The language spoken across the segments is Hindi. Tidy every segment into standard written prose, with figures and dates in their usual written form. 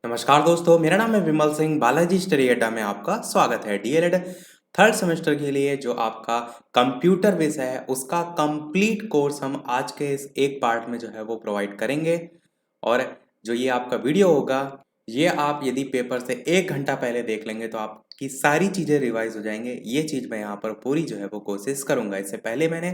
नमस्कार दोस्तों, मेरा नाम है विमल सिंह। बालाजी स्टडी अड्डा में आपका स्वागत है। डीएलएड थर्ड सेमेस्टर के लिए जो आपका कंप्यूटर विषय है उसका कंप्लीट कोर्स हम आज के इस एक पार्ट में जो है वो प्रोवाइड करेंगे। और जो ये आपका वीडियो होगा, ये आप यदि पेपर से 1 घंटा पहले देख लेंगे तो आपकी सारी चीज़ें रिवाइज हो जाएंगे। ये चीज़ मैं यहाँ पर पूरी जो है वो कोशिश करूँगा। इससे पहले मैंने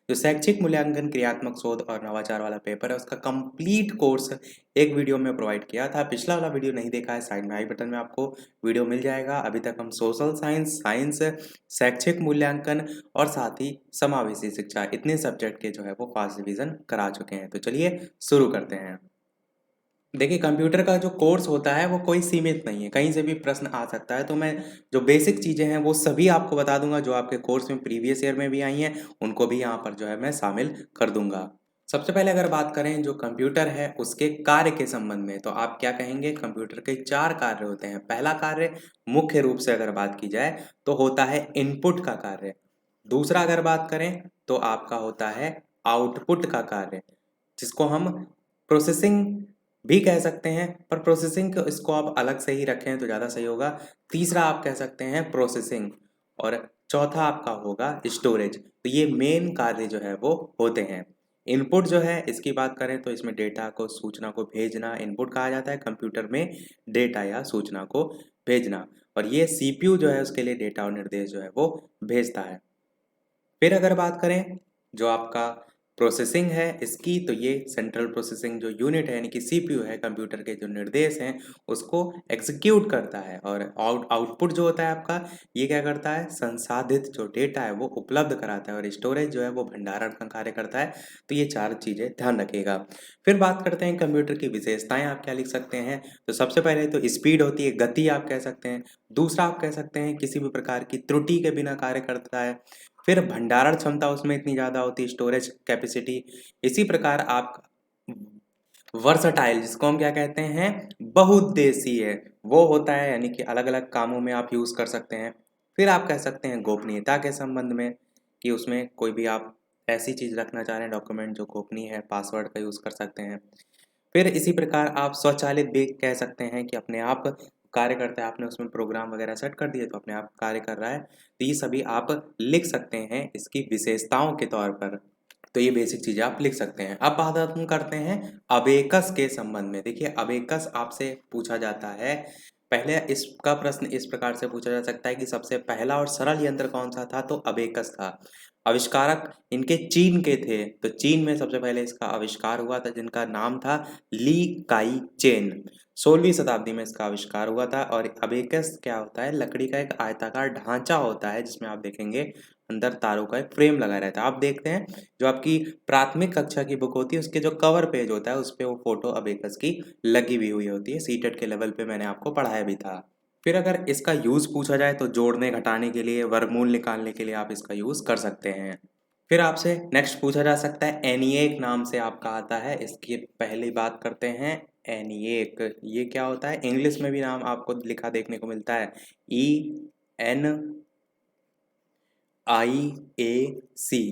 जो शैक्षिक मूल्यांकन, क्रियात्मक शोध और नवाचार वाला पेपर है उसका कंप्लीट कोर्स एक वीडियो में प्रोवाइड किया था। पिछला वाला वीडियो नहीं देखा है, साइड में आई बटन में आपको वीडियो मिल जाएगा। अभी तक हम सोशल साइंस, साइंस, शैक्षिक मूल्यांकन और साथ ही समावेशी शिक्षा, इतने सब्जेक्ट के जो है वो फर्स्ट डिवीजन करा चुके हैं। तो चलिए शुरू करते हैं। देखिए, कंप्यूटर का जो कोर्स होता है वो कोई सीमित नहीं है, कहीं से भी प्रश्न आ सकता है। तो मैं जो बेसिक चीज़ें हैं वो सभी आपको बता दूंगा, जो आपके कोर्स में प्रीवियस ईयर में भी आई हैं उनको भी यहाँ पर जो है मैं शामिल कर दूंगा। सबसे पहले अगर बात करें जो कंप्यूटर है उसके कार्य के संबंध में, तो आप क्या कहेंगे? कंप्यूटर के 4 कार्य होते हैं। पहला कार्य मुख्य रूप से अगर बात की जाए तो होता है इनपुट का कार्य। दूसरा अगर बात करें तो आपका होता है आउटपुट का कार्य, जिसको हम प्रोसेसिंग भी कह सकते हैं, पर प्रोसेसिंग को इसको आप अलग से ही रखें तो ज़्यादा सही होगा। तीसरा आप कह सकते हैं प्रोसेसिंग, और चौथा आपका होगा स्टोरेज। तो ये मेन कार्य जो है वो होते हैं। इनपुट जो है इसकी बात करें तो इसमें डेटा को, सूचना को भेजना इनपुट कहा जाता है। कंप्यूटर में डेटा या सूचना को भेजना, और ये सीपीयू जो है उसके लिए डेटा और निर्देश जो है वो भेजता है। फिर अगर बात करें जो आपका प्रोसेसिंग है इसकी, तो ये सेंट्रल प्रोसेसिंग जो यूनिट है यानी कि सीपीयू है, कंप्यूटर के जो निर्देश हैं उसको एग्जीक्यूट करता है। और आउटपुट जो होता है आपका, ये क्या करता है? संसाधित जो डेटा है वो उपलब्ध कराता है। और स्टोरेज जो है वो भंडारण का कार्य करता है। तो ये 4 चीज़ें ध्यान रखिएगा। फिर बात करते हैं कंप्यूटर की विशेषताएं, आप क्या लिख सकते हैं? तो सबसे पहले तो स्पीड होती है, गति आप कह सकते हैं। दूसरा आप कह सकते हैं किसी भी प्रकार की त्रुटि के बिना कार्य करता है। फिर भंडारण क्षमता उसमें इतनी ज़्यादा होती है, स्टोरेज कैपेसिटी। इसी प्रकार आप वर्सटाइल, जिसको हम क्या कहते हैं? बहुउद्देशीय, वो होता है, यानी कि अलग अलग कामों में आप यूज़ कर सकते हैं। फिर आप कह सकते हैं गोपनीयता के संबंध में, कि उसमें कोई भी आप ऐसी चीज़ रखना चाह रहे हैं डॉक्यूमेंट जो गोपनीय है, पासवर्ड का यूज़ कर सकते हैं। फिर इसी प्रकार आप स्वचालित भी कह सकते हैं कि अपने आप कार्य करता है, आपने उसमें प्रोग्राम वगैरह सेट कर दिए तो अपने आप कार्य कर रहा है। तो ये सभी आप लिख सकते हैं इसकी विशेषताओं के तौर पर। तो ये बेसिक चीज़ें आप लिख सकते हैं। अब बात हम करते हैं अबेकस के संबंध में। देखिए, अबेकस आपसे पूछा जाता है। पहले इसका प्रश्न इस प्रकार से पूछा जा सकता है कि सबसे पहला और सरल यंत्र कौन सा था? तो अबेकस था। आविष्कारक इनके चीन के थे, तो चीन में सबसे पहले इसका आविष्कार हुआ था, जिनका नाम था ली काई चेन। 16वीं शताब्दी में इसका आविष्कार हुआ था। और अबेकस क्या होता है? लकड़ी का एक आयताकार ढांचा होता है, जिसमें आप देखेंगे अंदर तारों का एक फ्रेम लगा रहता है। आप देखते हैं जो आपकी प्राथमिक कक्षा की बुक होती है उसके जो कवर पेज होता है उस पे वो फोटो अबेकस की लगी हुई होती है। सीटेट के लेवल पे मैंने आपको पढ़ाया भी था। फिर अगर इसका यूज़ पूछा जाए तो जोड़ने घटाने के लिए, वर्गमूल निकालने के लिए आप इसका यूज़ कर सकते हैं। फिर आपसे नेक्स्ट पूछा जा सकता है एनिएक नाम से आपका आता है। इसकी पहली बात करते हैं एनिएक, ये क्या होता है? इंग्लिश में भी नाम आपको लिखा देखने को मिलता है, ENIAC।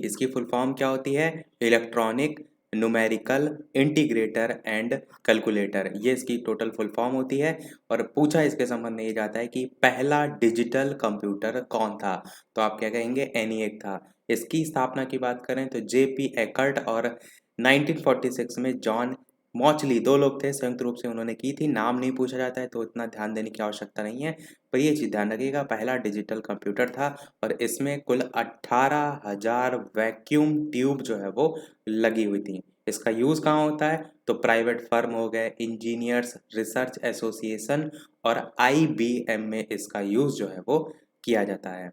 इसकी फुल फॉर्म क्या होती है? Electronic numerical integrator and calculator, ये इसकी टोटल फुल फॉर्म होती है। और पूछा इसके संबंध में ये जाता है कि पहला डिजिटल कंप्यूटर कौन था? तो आप क्या कहेंगे? एनिएक था। इसकी स्थापना की बात करें तो JP एकर्ट और 1946 में जॉन मॉचली, 2 लोग थे, संयुक्त रूप से उन्होंने की थी। नाम नहीं पूछा जाता है तो इतना ध्यान देने की आवश्यकता नहीं है, पर ये चीज़ ध्यान रखिएगा, पहला डिजिटल कंप्यूटर था। और इसमें कुल 18,000 वैक्यूम ट्यूब जो है वो लगी हुई थी। इसका यूज़ कहाँ होता है? तो प्राइवेट फर्म हो गए, इंजीनियर्स रिसर्च एसोसिएशन और IBM में इसका यूज़ जो है वो किया जाता है।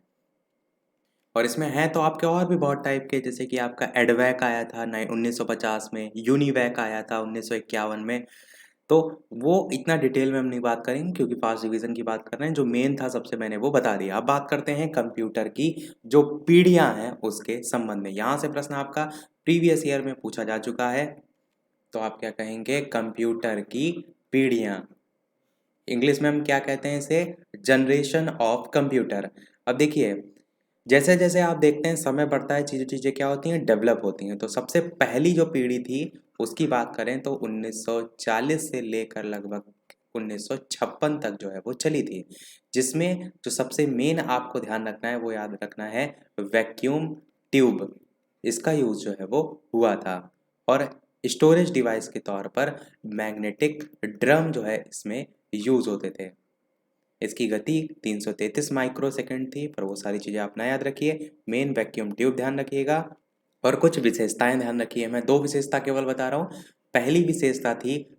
और इसमें है तो आपके और भी बहुत टाइप के, जैसे कि आपका एडवैक आया था 1950 में, यूनिवैक आया था 1951 में। तो वो इतना डिटेल में हम नहीं बात करेंगे क्योंकि फास्ट डिवीजन की बात कर रहे हैं। जो मेन था सबसे मैंने वो बता दिया। अब बात करते हैं कंप्यूटर की जो पीढ़ियां हैं उसके संबंध में। यहाँ से प्रश्न आपका प्रीवियस ईयर में पूछा जा चुका है। तो आप क्या कहेंगे? कंप्यूटर की पीढ़ियां, इंग्लिश में हम क्या कहते हैं इसे? Generation of computer. अब देखिए, जैसे जैसे आप देखते हैं समय बढ़ता है, चीज़ें चीज़ें क्या होती हैं? डेवलप होती हैं। तो सबसे पहली जो पीढ़ी थी उसकी बात करें तो 1940 से लेकर लगभग 1956 तक जो है वो चली थी, जिसमें जो सबसे मेन आपको ध्यान रखना है वो याद रखना है वैक्यूम ट्यूब, इसका यूज़ जो है वो हुआ था। और स्टोरेज डिवाइस के तौर पर मैग्नेटिक ड्रम जो है इसमें यूज़ होते थे। इसकी गति 333 माइक्रोसेकंड थी, पर वो सारी चीज़ें आप ना याद रखिए, मेन वैक्यूम ट्यूब ध्यान रखिएगा। और कुछ विशेषताएं ध्यान रखिए, मैं 2 विशेषता केवल बता रहा हूँ। पहली विशेषता थी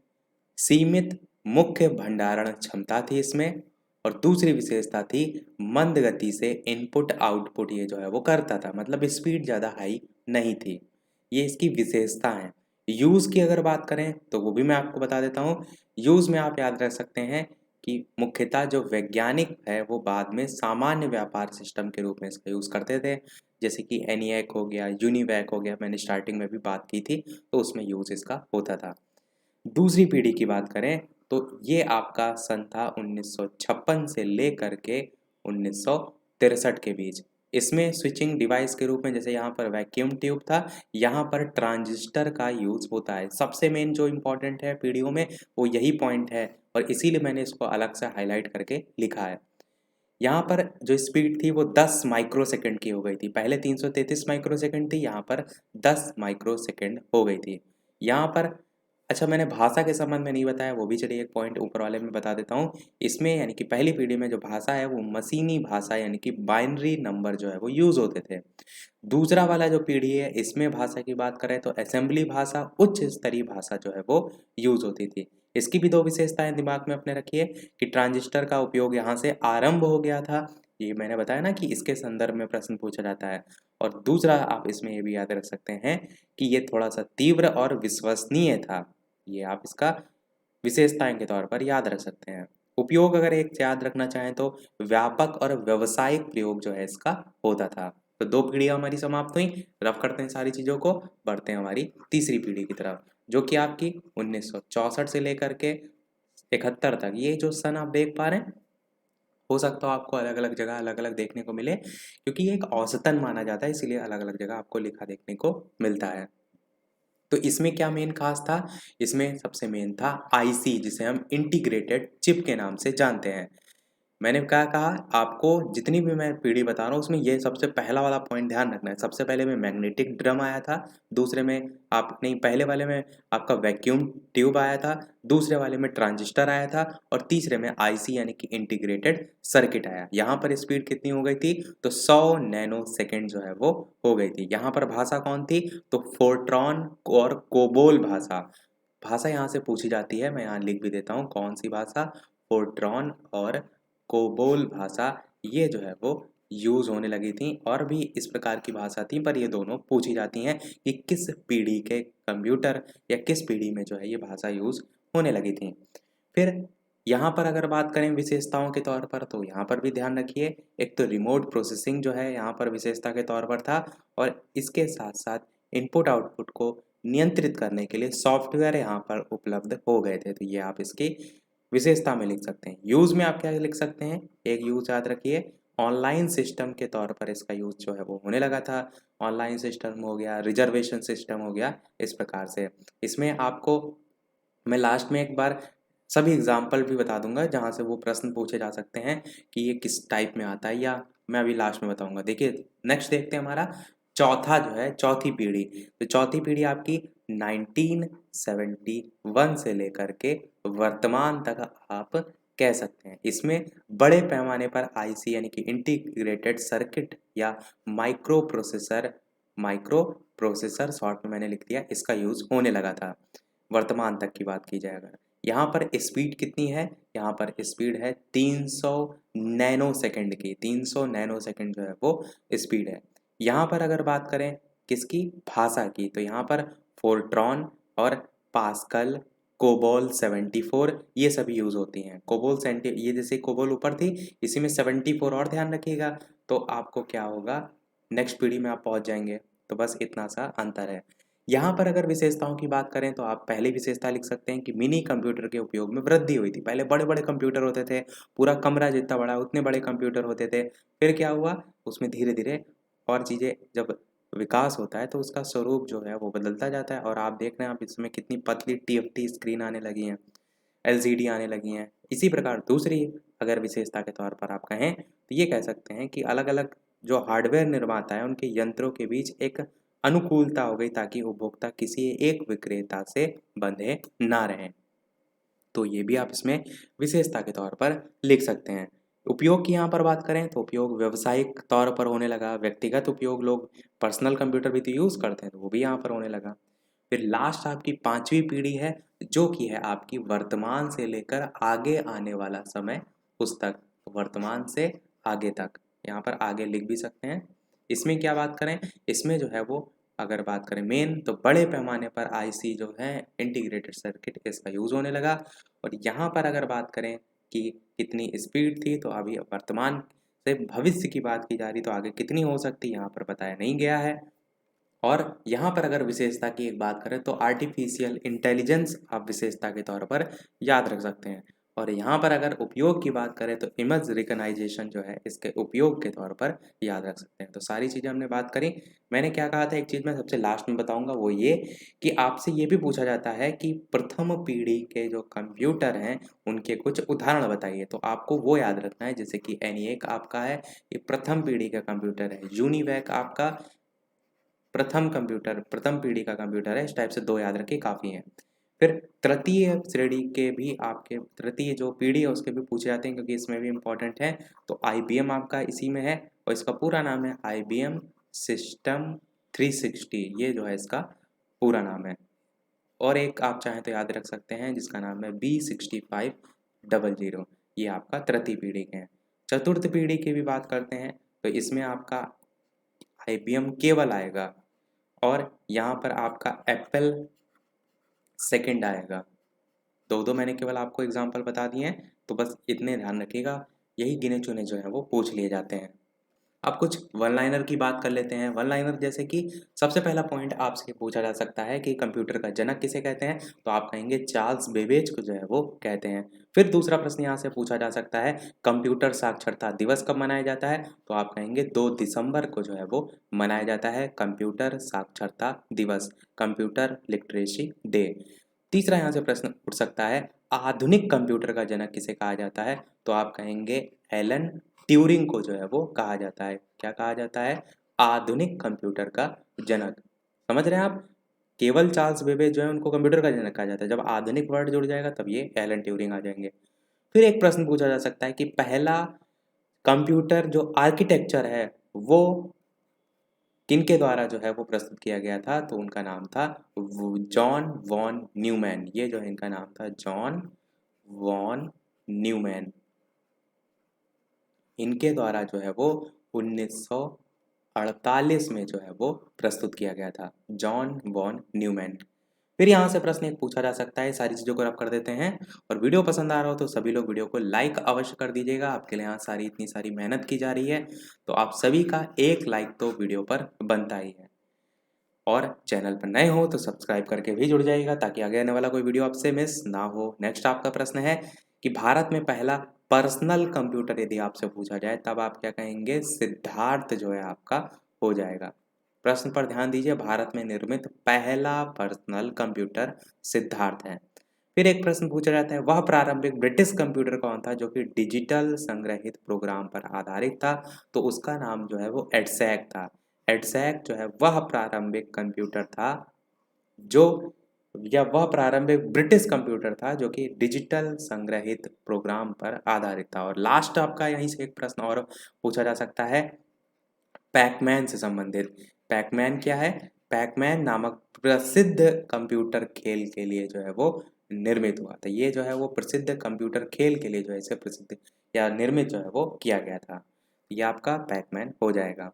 सीमित मुख्य भंडारण क्षमता थी इसमें, और दूसरी विशेषता थी मंद गति से इनपुट आउटपुट ये जो है वो करता था, मतलब स्पीड ज़्यादा हाई नहीं थी। ये इसकी विशेषता है। यूज़ की अगर बात करें तो वो भी मैं आपको बता देता हूँ। यूज़ में आप याद रख सकते हैं कि मुख्यतः जो वैज्ञानिक है वो बाद में सामान्य व्यापार सिस्टम के रूप में इसका यूज़ करते थे, जैसे कि एनिएक हो गया, यूनिवैक हो गया, मैंने स्टार्टिंग में भी बात की थी, तो उसमें यूज़ इसका होता था। दूसरी पीढ़ी की बात करें तो ये आपका सन था 1956 से लेकर के 1963 के बीच। इसमें स्विचिंग डिवाइस के रूप में जैसे यहाँ पर वैक्यूम ट्यूब था, यहाँ पर ट्रांजिस्टर का यूज़ होता है। सबसे मेन जो इम्पोर्टेंट है पीढ़ियों में वो यही पॉइंट है, और इसीलिए मैंने इसको अलग से हाईलाइट करके लिखा है। यहाँ पर जो स्पीड थी वो 10 माइक्रोसेकंड की हो गई थी। पहले 333 माइक्रोसेकंड थी, यहाँ पर 10 माइक्रोसेकंड हो गई थी। यहाँ पर अच्छा, मैंने भाषा के संबंध में नहीं बताया, वो भी चलिए एक पॉइंट ऊपर वाले में बता देता हूँ। इसमें यानी कि पहली पीढ़ी में जो भाषा है वो मशीनी भाषा यानी कि बाइनरी नंबर जो है वो यूज़ होते थे। दूसरा वाला जो पीढ़ी है इसमें भाषा की बात करें तो असेंबली भाषा, उच्च स्तरीय भाषा जो है वो यूज़ होती थी। इसकी भी 2 विशेषताएं दिमाग में अपने रखिए कि ट्रांजिस्टर का उपयोग यहाँ से आरंभ हो गया था। ये मैंने बताया ना कि इसके संदर्भ में प्रश्न पूछा जाता है। और दूसरा आप इसमें ये भी याद रख सकते हैं कि ये थोड़ा-सा तीव्र और विश्वसनीय था। ये आप इसका विशेषताएँ के तौर पर याद रख सकते हैं। उपयोग अगर एक याद रखना चाहें तो व्यापक और व्यावसायिक प्रयोग जो है इसका होता था। तो 2 पीढ़ियाँ हमारी समाप्त हुई, रफ करते हैं सारी चीज़ों को, बढ़ते हैं हमारी तीसरी पीढ़ी की तरफ, जो कि आपकी 1964 से लेकर के 71 तक। ये जो सन आप देख पा रहे हैं, हो सकता हो आपको अलग-अलग जगह अलग-अलग देखने को मिले, क्योंकि ये एक औसतन माना जाता है, इसीलिए अलग-अलग जगह आपको लिखा देखने को मिलता है। तो इसमें क्या मेन खास था? इसमें सबसे मेन था आईसी, जिसे हम इंटीग्रेटेड चिप के नाम से जानते हैं। मैंने क्या कहा आपको, जितनी भी मैं पीढ़ी बता रहा हूँ उसमें ये सबसे पहला वाला पॉइंट ध्यान रखना है। सबसे पहले में मैग्नेटिक ड्रम आया था, दूसरे में आप नहीं, पहले वाले में आपका वैक्यूम ट्यूब आया था, दूसरे वाले में ट्रांजिस्टर आया था, और तीसरे में आईसी यानी कि इंटीग्रेटेड सर्किट आया। यहाँ पर स्पीड कितनी हो गई थी? तो 100 नैनो सेकेंड जो है वो हो गई थी। यहाँ पर भाषा कौन थी? तो फोर्ट्रॉन और कोबोल भाषा। भाषा यहाँ से पूछी जाती है, मैं यहाँ लिख भी देता हूँ कौन सी भाषा। फोर्ट्रॉन और कोबोल भाषा ये जो है वो यूज़ होने लगी थी, और भी इस प्रकार की भाषा थी, पर ये दोनों पूछी जाती हैं कि किस पीढ़ी के कंप्यूटर या किस पीढ़ी में जो है ये भाषा यूज़ होने लगी थी। फिर यहाँ पर अगर बात करें विशेषताओं के तौर पर, तो यहाँ पर भी ध्यान रखिए, एक तो रिमोट प्रोसेसिंग जो है यहाँ पर विशेषता के तौर पर था, और इसके साथ साथ इनपुट आउटपुट को नियंत्रित करने के लिए सॉफ्टवेयर यहाँ पर उपलब्ध हो गए थे। तो ये आप इसकी विशेषता में लिख सकते हैं। यूज़ में आप क्या लिख सकते हैं? एक यूज़ याद रखिए, ऑनलाइन सिस्टम के तौर पर इसका यूज़ जो है वो होने लगा था। ऑनलाइन सिस्टम हो गया, रिजर्वेशन सिस्टम हो गया, इस प्रकार से। इसमें आपको मैं लास्ट में एक बार सभी एग्जाम्पल भी बता दूंगा जहाँ से वो प्रश्न पूछे जा सकते हैं कि ये किस टाइप में आता है, या मैं अभी लास्ट में बताऊंगा। देखिए, नेक्स्ट देखते हैं हमारा चौथा जो है, चौथी पीढ़ी। तो चौथी पीढ़ी आपकी 1971 से लेकर के वर्तमान तक आप कह सकते हैं। इसमें बड़े पैमाने पर आईसी यानी कि इंटीग्रेटेड सर्किट या माइक्रो प्रोसेसर शॉर्ट में मैंने लिख दिया, इसका यूज़ होने लगा था। वर्तमान तक की बात की जाए अगर, यहाँ पर स्पीड कितनी है? यहाँ पर स्पीड है 300 नैनो सेकंड की। 300 नैनो सेकंड जो है वो स्पीड है। यहाँ पर अगर बात करें किसकी? भाषा की, तो यहाँ पर फोर्ट्रॉन और पास्कल, कोबोल 74 ये सभी यूज़ होती हैं। कोबोल 70, ये जैसे कोबोल ऊपर थी, इसी में 74 और ध्यान रखिएगा, तो आपको क्या होगा, नेक्स्ट पीढ़ी में आप पहुँच जाएंगे। तो बस इतना सा अंतर है। यहाँ पर अगर विशेषताओं की बात करें तो आप पहली विशेषता लिख सकते हैं कि मिनी कंप्यूटर के उपयोग में वृद्धि हुई थी। पहले बड़े-बड़े कंप्यूटर होते थे, पूरा कमरा जितना बड़ा उतने बड़े कंप्यूटर होते थे। फिर क्या हुआ, उसमें धीरे-धीरे और चीज़ें जब विकास होता है तो उसका स्वरूप जो है वो बदलता जाता है, और आप देख रहे हैं आप इसमें कितनी पतली टीएफटी स्क्रीन आने लगी हैं। एलसीडी आने लगी हैं। इसी प्रकार दूसरी अगर विशेषता के तौर पर आप कहें तो ये कह सकते हैं कि अलग-अलग जो हार्डवेयर निर्माता हैं उनके यंत्रों के बीच एक अनुकूलता हो गई ताकि उपभोक्ता किसी एक विक्रेता से बंधे ना रहें। तो ये भी आप इसमें विशेषता के तौर पर लिख सकते हैं। उपयोग की यहाँ पर बात करें तो उपयोग व्यावसायिक तौर पर होने लगा, व्यक्तिगत उपयोग लोग पर्सनल कंप्यूटर भी तो यूज़ करते हैं तो वो भी यहाँ पर होने लगा। फिर लास्ट आपकी 5वीं पीढ़ी है जो कि है आपकी वर्तमान से लेकर आगे आने वाला समय उस तक, वर्तमान से आगे तक, यहाँ पर आगे लिख भी सकते हैं। इसमें क्या बात करें, इसमें जो है वो अगर बात करें मेन तो बड़े पैमाने पर आईसी जो है इंटीग्रेटेड सर्किट इसका यूज़ होने लगा। और यहाँ पर अगर बात करें कि कितनी स्पीड थी तो अभी वर्तमान से भविष्य की बात की जा रही तो आगे कितनी हो सकती यहाँ पर बताया नहीं गया है। और यहाँ पर अगर विशेषता की एक बात करें तो आर्टिफिशियल इंटेलिजेंस आप विशेषता के तौर पर याद रख सकते हैं। और यहाँ पर अगर उपयोग की बात करें तो इमेज रिकग्नाइजेशन जो है इसके उपयोग के तौर पर याद रख सकते हैं। तो सारी चीज़ें हमने बात करी। मैंने क्या कहा था, एक चीज़ मैं सबसे लास्ट में बताऊंगा वो ये कि आपसे ये भी पूछा जाता है कि प्रथम पीढ़ी के जो कंप्यूटर हैं उनके कुछ उदाहरण बताइए। तो आपको वो याद रखना है, जैसे कि ENIAC आपका है, ये प्रथम पीढ़ी का कंप्यूटर है। यूनिवैक आपका प्रथम पीढ़ी का कंप्यूटर है। इस टाइप से 2 याद रखिए काफ़ी हैं। फिर तृतीय श्रेणी के भी आपके तृतीय जो पीढ़ी है उसके भी पूछे जाते हैं क्योंकि इसमें भी इम्पोर्टेंट है। तो IBM आपका इसी में है और इसका पूरा नाम है IBM सिस्टम 360, ये जो है इसका पूरा नाम है। और एक आप चाहें तो याद रख सकते हैं जिसका नाम है B6500, ये आपका तृतीय पीढ़ी के हैं। चतुर्थ पीढ़ी की भी बात करते हैं तो इसमें आपका IBM केवल आएगा और यहाँ पर आपका एप्पल सेकंड आएगा। दो मैंने केवल आपको एग्जांपल बता दिए हैं तो बस इतने ध्यान रखिएगा, यही गिने चुने जो हैं वो पूछ लिए जाते हैं। अब कुछ वन लाइनर की बात कर लेते हैं। वन लाइनर जैसे कि सबसे पहला पॉइंट आपसे पूछा जा सकता है कि कंप्यूटर का जनक किसे कहते हैं, तो आप कहेंगे चार्ल्स बेबेज को जो है वो कहते हैं। फिर दूसरा प्रश्न यहाँ से पूछा जा सकता है कंप्यूटर साक्षरता दिवस कब मनाया जाता है, तो आप कहेंगे 2 दिसंबर को जो है वो मनाया जाता है कंप्यूटर साक्षरता दिवस, कंप्यूटर लिटरेसी डे। तीसरा यहाँ से प्रश्न उठ सकता है आधुनिक कंप्यूटर का जनक किसे कहा जाता है, तो आप कहेंगे एलन ट्यूरिंग को जो है वो कहा जाता है। क्या कहा जाता है, आधुनिक कंप्यूटर का जनक। समझ रहे हैं आप, केवल चार्ल्स बेबेज जो है उनको कंप्यूटर का जनक कहा जाता है, जब आधुनिक वर्ड जुड़ जाएगा तब ये एलन ट्यूरिंग आ जाएंगे। फिर एक प्रश्न पूछा जा सकता है कि पहला कंप्यूटर जो आर्किटेक्चर है वो किनके द्वारा जो है वो प्रस्तुत किया गया था, तो उनका नाम था जॉन वॉन न्यूमैन। ये जो है इनका नाम था जॉन वॉन न्यूमैन। इनके द्वारा जो है वो 1948 में जो है वो प्रस्तुत किया गया था, जॉन वॉन न्यूमैन। फिर यहाँ से प्रश्न एक पूछा जा सकता है, सारी चीज़ों को आप कर देते हैं। और वीडियो पसंद आ रहा हो तो सभी लोग वीडियो को लाइक अवश्य कर दीजिएगा। आपके लिए यहाँ इतनी सारी मेहनत की जा रही है तो आप सभी का एक लाइक तो वीडियो पर बनता ही है। और चैनल पर नए हो तो सब्सक्राइब करके भी जुड़ जाइएगा ताकि आगे आने वाला कोई वीडियो आपसे मिस ना हो। नेक्स्ट आपका प्रश्न है कि भारत में पहला पर्सनल कंप्यूटर यदि आपसे पूछा जाए तब आप क्या कहेंगे, सिद्धार्थ जो है आपका हो जाएगा। प्रश्न पर ध्यान दीजिए, भारत में निर्मित पहला पर्सनल कंप्यूटर सिद्धार्थ है। फिर एक प्रश्न पूछा जाता है वह प्रारंभिक ब्रिटिश कंप्यूटर कौन था जो कि डिजिटल संग्रहित प्रोग्राम पर आधारित था, तो उसका नाम जो है वो एडसैक था। एडसैक जो है वह प्रारंभिक कंप्यूटर था जो, या वह प्रारंभिक ब्रिटिश कंप्यूटर था जो कि डिजिटल संग्रहित प्रोग्राम पर आधारित था। और लास्ट आपका यहीं से एक प्रश्न और पूछा जा सकता है पैकमैन से संबंधित। पैकमैन क्या है, पैकमैन नामक प्रसिद्ध कंप्यूटर खेल के लिए जो है वो निर्मित हुआ था। ये जो है वो प्रसिद्ध कंप्यूटर खेल के लिए जो है इसे प्रसिद्ध या निर्मित जो है वो किया गया था। ये आपका पैकमैन हो जाएगा।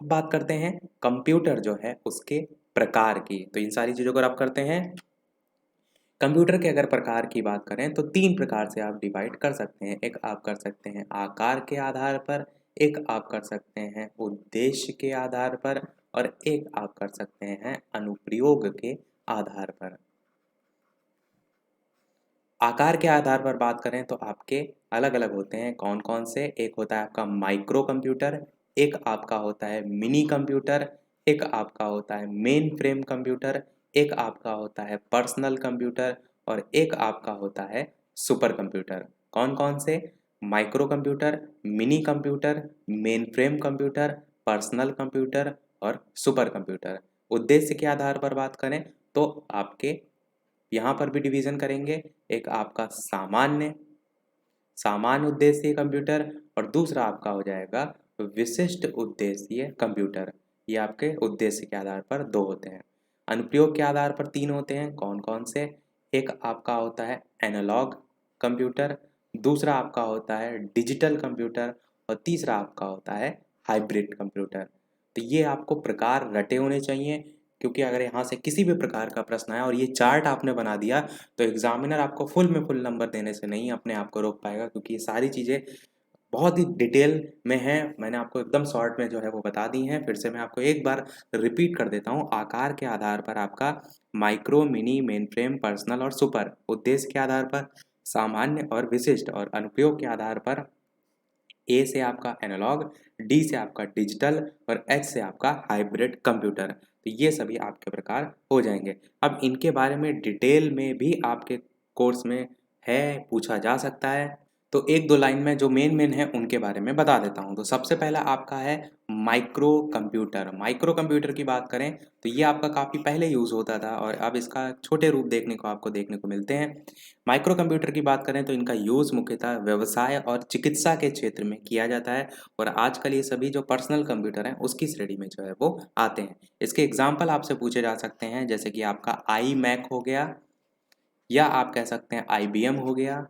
अब बात करते हैं कंप्यूटर जो है उसके प्रकार की। तो इन सारी चीज़ों को आप करते हैं, कंप्यूटर के अगर प्रकार की बात करें तो 3 प्रकार से आप डिवाइड कर सकते हैं। एक आप कर सकते हैं आकार के आधार पर, एक आप कर सकते हैं उद्देश्य के आधार पर और एक आप कर सकते हैं अनुप्रयोग के आधार पर। आकार के आधार पर बात करें तो आपके अलग अलग होते हैं, कौन कौन से, एक होता है आपका माइक्रो कंप्यूटर, एक आपका होता है मिनी कंप्यूटर, एक आपका होता है मेन फ्रेम कंप्यूटर, एक आपका होता है पर्सनल कंप्यूटर और एक आपका होता है सुपर कंप्यूटर। कौन कौन से? Micro computer, mini computer, main frame computer, personal computer और सुपर कंप्यूटर। उद्देश्य के आधार पर बात करें तो आपके यहाँ पर भी डिवीजन करेंगे। एक आपका सामान्य उद्देश्य कंप्यूटर और दूसरा आपका हो जाएगा विशिष्ट उद्देश्य कंप्यूटर। ये आपके उद्देश्य के आधार पर दो होते हैं। अनुप्रयोग के आधार पर तीन होते हैं। कौन कौन से? एक आपका होता है एनालॉग कंप्यूटर, दूसरा आपका होता है डिजिटल कंप्यूटर और तीसरा आपका होता है हाइब्रिड कंप्यूटर। तो ये आपको प्रकार रटे होने चाहिए, क्योंकि अगर यहाँ से किसी भी प्रकार का प्रश्न आया और ये चार्ट आपने बना दिया तो एग्जामिनर आपको फुल में फुल नंबर देने से नहीं अपने आप को रोक पाएगा, क्योंकि ये सारी चीज़ें बहुत ही डिटेल में हैं। मैंने आपको एकदम शॉर्ट में जो है वो बता दी हैं। फिर से मैं आपको एक बार रिपीट कर देता हूँ। आकार के आधार पर आपका micro, mini, main frame, personal और सुपर। उद्देश्य के आधार पर सामान्य और विशिष्ट, और अनुप्रयोग के आधार पर ए से आपका एनालॉग, डी से आपका डिजिटल और एच से आपका हाइब्रिड कंप्यूटर। तो ये सभी आपके प्रकार हो जाएंगे। अब इनके बारे में डिटेल में भी आपके कोर्स में है, पूछा जा सकता है। तो एक दो लाइन में जो मेन है उनके बारे में बता देता हूँ। तो सबसे पहला आपका है माइक्रो कंप्यूटर। माइक्रो कंप्यूटर की बात करें तो ये आपका काफ़ी पहले यूज़ होता था और अब इसका छोटे रूप देखने को मिलते हैं। माइक्रो कंप्यूटर की बात करें तो इनका यूज़ मुख्यतः व्यवसाय और चिकित्सा के क्षेत्र में किया जाता है, और आजकल ये सभी जो पर्सनल कंप्यूटर हैं उसकी श्रेणी में जो है वो आते हैं। इसके एग्जाम्पल आपसे पूछे जा सकते हैं, जैसे कि आपका आई मैक हो गया, या आप कह सकते हैं IBM हो गया,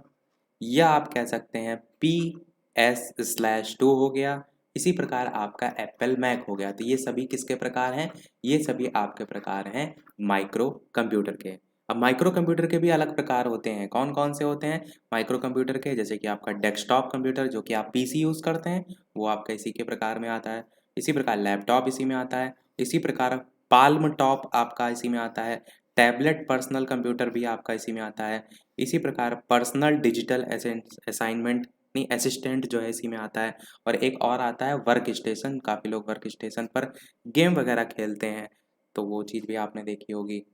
या आप कह सकते हैं PS/2 हो गया। इसी प्रकार आपका एप्पल मैक हो गया। तो ये सभी किसके प्रकार हैं? ये सभी आपके प्रकार हैं माइक्रो कंप्यूटर के। अब माइक्रो कंप्यूटर के भी अलग प्रकार होते हैं। कौन कौन से होते हैं माइक्रो कंप्यूटर के? जैसे कि आपका डेस्कटॉप कंप्यूटर, जो कि आप PC यूज़ करते हैं, वो आपका इसी के प्रकार में आता है। इसी प्रकार लैपटॉप इसी में आता है। इसी प्रकार पाल्म टॉप आपका इसी में आता है। टैबलेट पर्सनल कंप्यूटर भी आपका इसी में आता है। इसी प्रकार पर्सनल डिजिटल असाइनमेंट नहीं असिस्टेंट जो है इसी में आता है। और एक और आता है वर्क स्टेशन। काफ़ी लोग वर्क स्टेशन पर गेम वगैरह खेलते हैं, तो वो चीज़ भी आपने देखी होगी।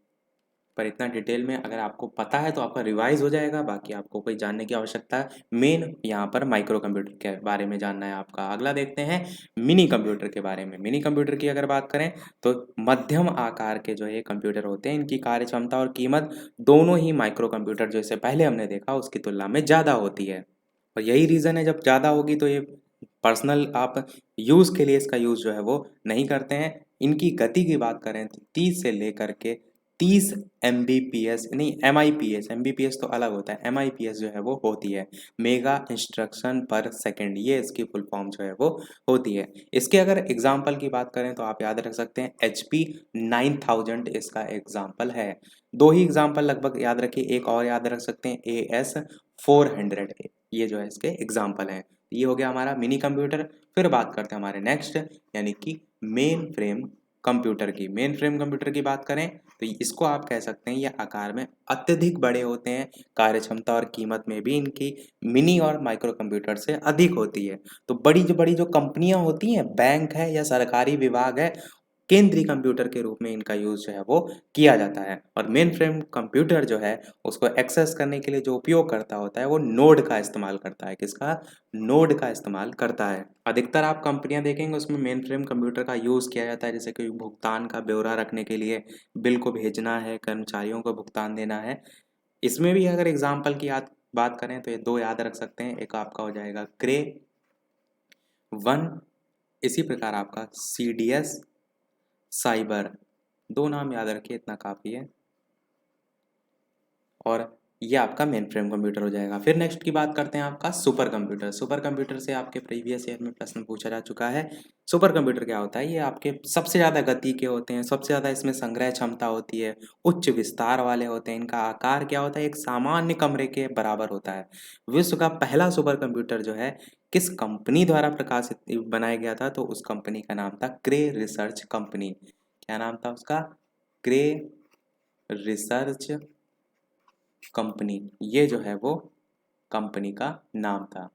पर इतना डिटेल में अगर आपको पता है तो आपका रिवाइज हो जाएगा, बाकी आपको कोई जानने की आवश्यकता है। मेन यहाँ पर माइक्रो कंप्यूटर के बारे में जानना है आपका। अगला देखते हैं मिनी कंप्यूटर के बारे में। मिनी कंप्यूटर की अगर बात करें तो मध्यम आकार के जो है कंप्यूटर होते हैं, इनकी कार्य क्षमता और कीमत दोनों ही माइक्रो कंप्यूटर जो इससे पहले हमने देखा उसकी तुलना में ज़्यादा होती है। और यही रीज़न है, जब ज़्यादा होगी तो ये पर्सनल आप यूज़ के लिए इसका यूज़ जो है वो नहीं करते हैं। इनकी गति की बात करें तो 30 से लेकर के 30 MBPS नहीं MIPS, MBPS तो अलग होता है, MIPS जो है वो होती है, मेगा इंस्ट्रक्शन पर सेकंड। ये इसकी फुल फॉर्म जो है वो होती है। इसके अगर एग्जाम्पल की बात करें तो आप याद रख सकते हैं HP 9000 इसका एग्जाम्पल है। दो ही एग्जाम्पल लगभग याद रखिए, एक और याद रख सकते हैं AS 400। ये जो है इसके एग्जाम्पल हैं। ये हो गया हमारा मिनी कंप्यूटर। फिर बात करते हैं हमारे नेक्स्ट, यानी कि मेन फ्रेम कंप्यूटर की। मेन फ्रेम कंप्यूटर की बात करें तो इसको आप कह सकते हैं ये आकार में अत्यधिक बड़े होते हैं, कार्य क्षमता और कीमत में भी इनकी मिनी और माइक्रो कंप्यूटर से अधिक होती है। तो बड़ी जो कंपनियां होती हैं, बैंक है या सरकारी विभाग है, केंद्रीय कंप्यूटर के रूप में इनका यूज़ जो है वो किया जाता है। और मेन फ्रेम कंप्यूटर जो है उसको एक्सेस करने के लिए जो उपयोग करता होता है वो नोड का इस्तेमाल करता है। किसका? नोड का इस्तेमाल करता है। अधिकतर आप कंपनियां देखेंगे उसमें मेन फ्रेम कंप्यूटर का यूज़ किया जाता है, जैसे कोई भुगतान का ब्यौरा रखने के लिए, बिल को भेजना है, कर्मचारियों को भुगतान देना है। इसमें भी अगर एग्जाम्पल की बात करें तो ये दो याद रख सकते हैं। एक आपका हो जाएगा क्रे 1, इसी प्रकार आपका CDS साइबर। दो नाम याद रखिए, इतना काफ़ी है। और ये आपका मेन फ्रेम कंप्यूटर हो जाएगा। फिर नेक्स्ट की बात करते हैं आपका सुपर कंप्यूटर। सुपर कंप्यूटर से आपके प्रीवियस ईयर में प्रश्न पूछा जा चुका है। सुपर कंप्यूटर क्या होता है? ये आपके सबसे ज़्यादा गति के होते हैं, सबसे ज़्यादा इसमें संग्रह क्षमता होती है, उच्च विस्तार वाले होते हैं। इनका आकार क्या होता है? एक सामान्य कमरे के बराबर होता है। विश्व का पहला सुपर कंप्यूटर जो है किस कंपनी द्वारा प्रकाशित बनाया गया था? तो उस कंपनी का नाम था क्रे रिसर्च कंपनी। क्या नाम था उसका? क्रे रिसर्च कंपनी। ये जो है वो कंपनी का नाम था।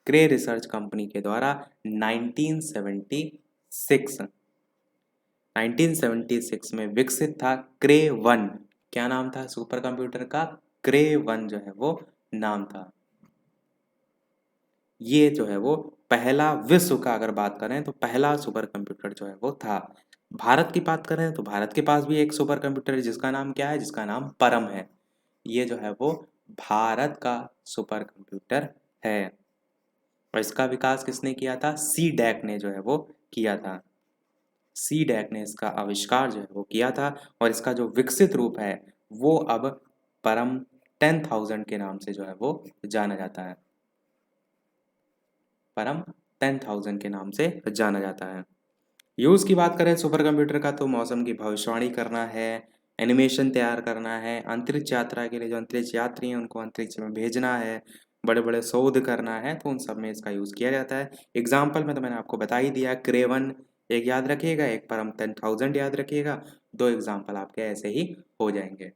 क्रे रिसर्च कंपनी के द्वारा 1976 में विकसित था क्रे 1। क्या नाम था सुपर कंप्यूटर का? क्रे 1 जो है वो नाम था। ये जो है वो पहला विश्व का अगर बात करें तो पहला सुपर कंप्यूटर जो है वो था। भारत की बात करें तो भारत के पास भी एक सुपर कंप्यूटर है जिसका नाम क्या है, जिसका नाम परम है। ये जो है वो भारत का सुपर कंप्यूटर है और इसका विकास किसने किया था, सी डैक ने जो है वो किया था। सी डैक ने इसका आविष्कार जो है वो किया था और इसका जो विकसित रूप है वो अब परम 10,000 के नाम से जो है वो जाना जाता है। परम 10,000 के नाम से जाना जाता है। यूज़ की बात करें सुपर कंप्यूटर का तो मौसम की भविष्यवाणी करना है, एनिमेशन तैयार करना है, अंतरिक्ष यात्रा के लिए जो अंतरिक्ष यात्री हैं उनको अंतरिक्ष में भेजना है, बड़े बड़े शोध करना है, तो उन सब में इसका यूज़ किया जाता है। एग्जाम्पल में तो मैंने आपको बता ही दिया, क्रेवन एक याद रखिएगा, एक परम 10,000 याद रखिएगा, दो एग्जाम्पल आपके ऐसे ही हो जाएंगे।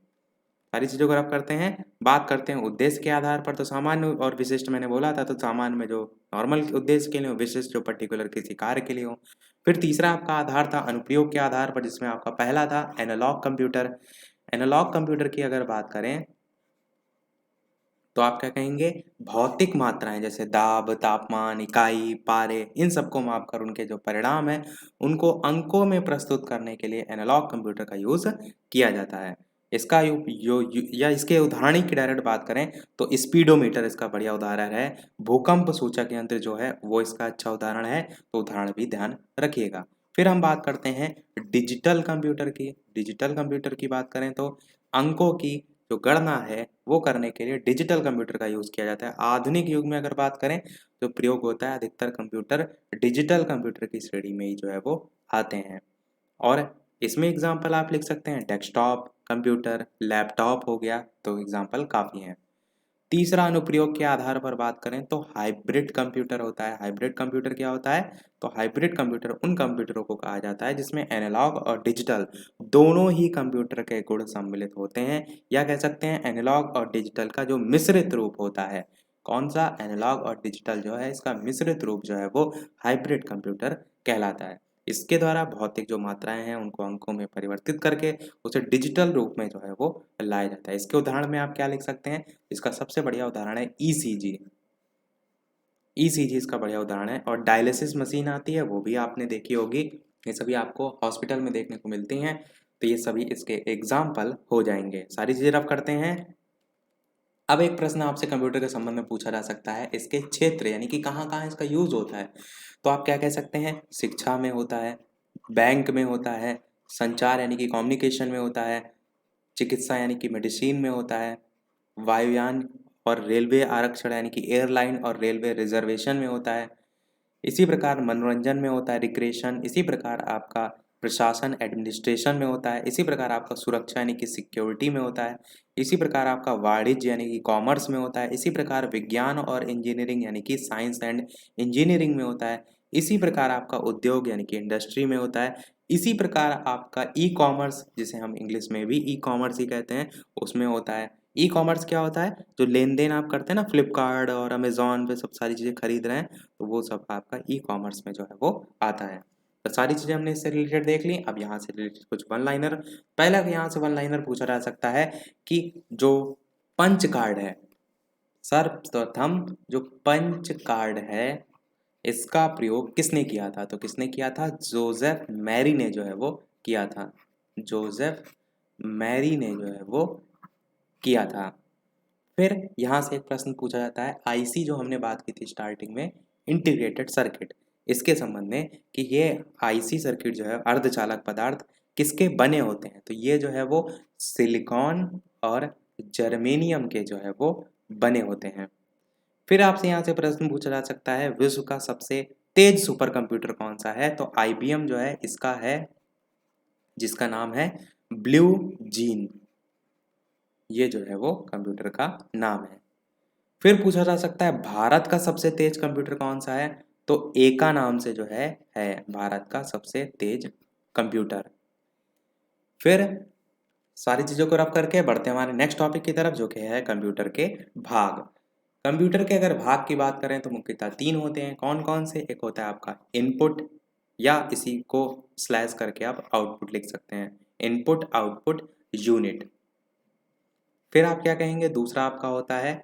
सारी चीज़ों को रब करते हैं। बात करते हैं उद्देश्य के आधार पर, तो सामान्य और विशिष्ट मैंने बोला था, तो सामान्य में जो नॉर्मल उद्देश्य के लिए हो, विशिष्ट जो पर्टिकुलर किसी कार्य के लिए हो। फिर तीसरा आपका आधार था अनुप्रयोग के आधार पर, जिसमें आपका पहला था एनालॉग कंप्यूटर। एनालॉग कंप्यूटर की अगर बात करें तो आप क्या कहेंगे, भौतिक मात्राएं जैसे दाब, तापमान, इकाई, पारे, इन सबको मापकर उनके जो परिणाम है उनको अंकों में प्रस्तुत करने के लिए एनालॉग कंप्यूटर का यूज किया जाता है। इसका या इसके उदाहरण की डायरेक्ट बात करें तो स्पीडोमीटर इसका बढ़िया उदाहरण है। भूकंप सूचक यंत्र जो है वो इसका अच्छा उदाहरण है, तो उदाहरण भी ध्यान रखिएगा। फिर हम बात करते हैं डिजिटल कंप्यूटर की। डिजिटल कंप्यूटर की बात करें तो अंकों की जो गणना है वो करने के लिए डिजिटल कंप्यूटर का यूज़ किया जाता है। आधुनिक युग में अगर बात करें तो प्रयोग होता है, अधिकतर कंप्यूटर डिजिटल कंप्यूटर की श्रेणी में ही जो है वो आते हैं। और इसमें एग्जाम्पल आप लिख सकते हैं डेस्कटॉप कंप्यूटर, लैपटॉप हो गया, तो एग्जाम्पल काफ़ी हैं। तीसरा अनुप्रयोग के आधार पर बात करें तो हाइब्रिड कंप्यूटर होता है। हाइब्रिड कंप्यूटर क्या होता है, तो हाइब्रिड कंप्यूटर उन कंप्यूटरों को कहा जाता है जिसमें एनालॉग और डिजिटल दोनों ही कंप्यूटर के गुण सम्मिलित होते हैं, या कह सकते हैं एनालॉग और डिजिटल का जो मिश्रित रूप होता है। कौन सा, एनालॉग और डिजिटल जो है इसका मिश्रित रूप जो है वो हाइब्रिड कंप्यूटर कहलाता है। इसके द्वारा भौतिक जो मात्राएं हैं उनको अंकों में परिवर्तित करके उसे डिजिटल रूप में जो है वो लाया जाता है। इसके उदाहरण में आप क्या लिख सकते हैं, इसका सबसे बढ़िया उदाहरण है ईसीजी। ईसीजी इसका बढ़िया उदाहरण है। और डायलिसिस मशीन आती है, वो भी आपने देखी होगी, ये सभी आपको हॉस्पिटल में देखने को मिलती हैं, तो ये सभी इसके एग्जाम्पल हो जाएंगे। सारी चीज़ें रब करते हैं। अब एक प्रश्न आपसे कंप्यूटर के संबंध में पूछा जा सकता है, इसके क्षेत्र यानी कि कहाँ कहाँ इसका यूज होता है, तो आप क्या कह सकते हैं, शिक्षा में होता है, बैंक में होता है, संचार यानी कि कम्युनिकेशन में होता है, चिकित्सा यानी कि मेडिसिन में होता है, वायुयान और रेलवे आरक्षण यानी कि एयरलाइन और रेलवे रिजर्वेशन में होता है, इसी प्रकार मनोरंजन में होता है रिक्रिएशन, इसी प्रकार आपका प्रशासन एडमिनिस्ट्रेशन में होता है, इसी प्रकार आपका सुरक्षा यानी कि सिक्योरिटी में होता है, इसी प्रकार आपका वाणिज्य यानी कि कॉमर्स में होता है, इसी प्रकार विज्ञान और इंजीनियरिंग यानी कि साइंस एंड इंजीनियरिंग में होता है, इसी प्रकार आपका उद्योग यानी कि इंडस्ट्री में होता है, इसी प्रकार आपका ई कॉमर्स जिसे हम इंग्लिश में भी ई कॉमर्स ही कहते हैं उसमें होता है। ई कॉमर्स क्या होता है, जो लेन देन आप करते हैं ना, फ्लिपकार्ट और अमेजोन पे सब सारी चीज़ें खरीद रहे हैं, तो वो सब आपका ई कॉमर्स में जो है वो आता है। तो सारी चीज़ें हमने इससे रिलेटेड देख ली। अब यहाँ से रिलेटेड कुछ वन लाइनर, पहला यहाँ से वन लाइनर पूछा जा सकता है कि जो पंच कार्ड है, सर्वप्रथम जो पंच कार्ड है इसका प्रयोग किसने किया था, तो किसने किया था, जोसेफ मैरी ने जो है वो किया था। जोसेफ मैरी ने जो है वो किया था। फिर यहाँ से एक प्रश्न पूछा जाता है, आईसी जो हमने बात की थी स्टार्टिंग में, इंटीग्रेटेड सर्किट, इसके संबंध में कि ये आईसी सर्किट जो है अर्धचालक पदार्थ किसके बने होते हैं, तो ये जो है वो सिलिकॉन और जर्मेनियम के जो है वो बने होते हैं। फिर आपसे यहाँ से प्रश्न पूछा जा सकता है, विश्व का सबसे तेज सुपर कंप्यूटर कौन सा है, तो आईबीएम जो है इसका है, जिसका नाम है ब्लू जीन, ये जो है वो कंप्यूटर का नाम है। फिर पूछा जा सकता है भारत का सबसे तेज कंप्यूटर कौन सा है, तो एका नाम से जो है भारत का सबसे तेज कंप्यूटर। फिर सारी चीज़ों को रफ करके बढ़ते हैं हमारे नेक्स्ट टॉपिक की तरफ, जो कि है कंप्यूटर के भाग। कंप्यूटर के अगर भाग की बात करें तो मुख्यतः तीन होते हैं। कौन कौन से, एक होता है आपका इनपुट, या इसी को स्लैश करके आप आउटपुट लिख सकते हैं, इनपुट आउटपुट यूनिट। फिर आप क्या कहेंगे, दूसरा आपका होता है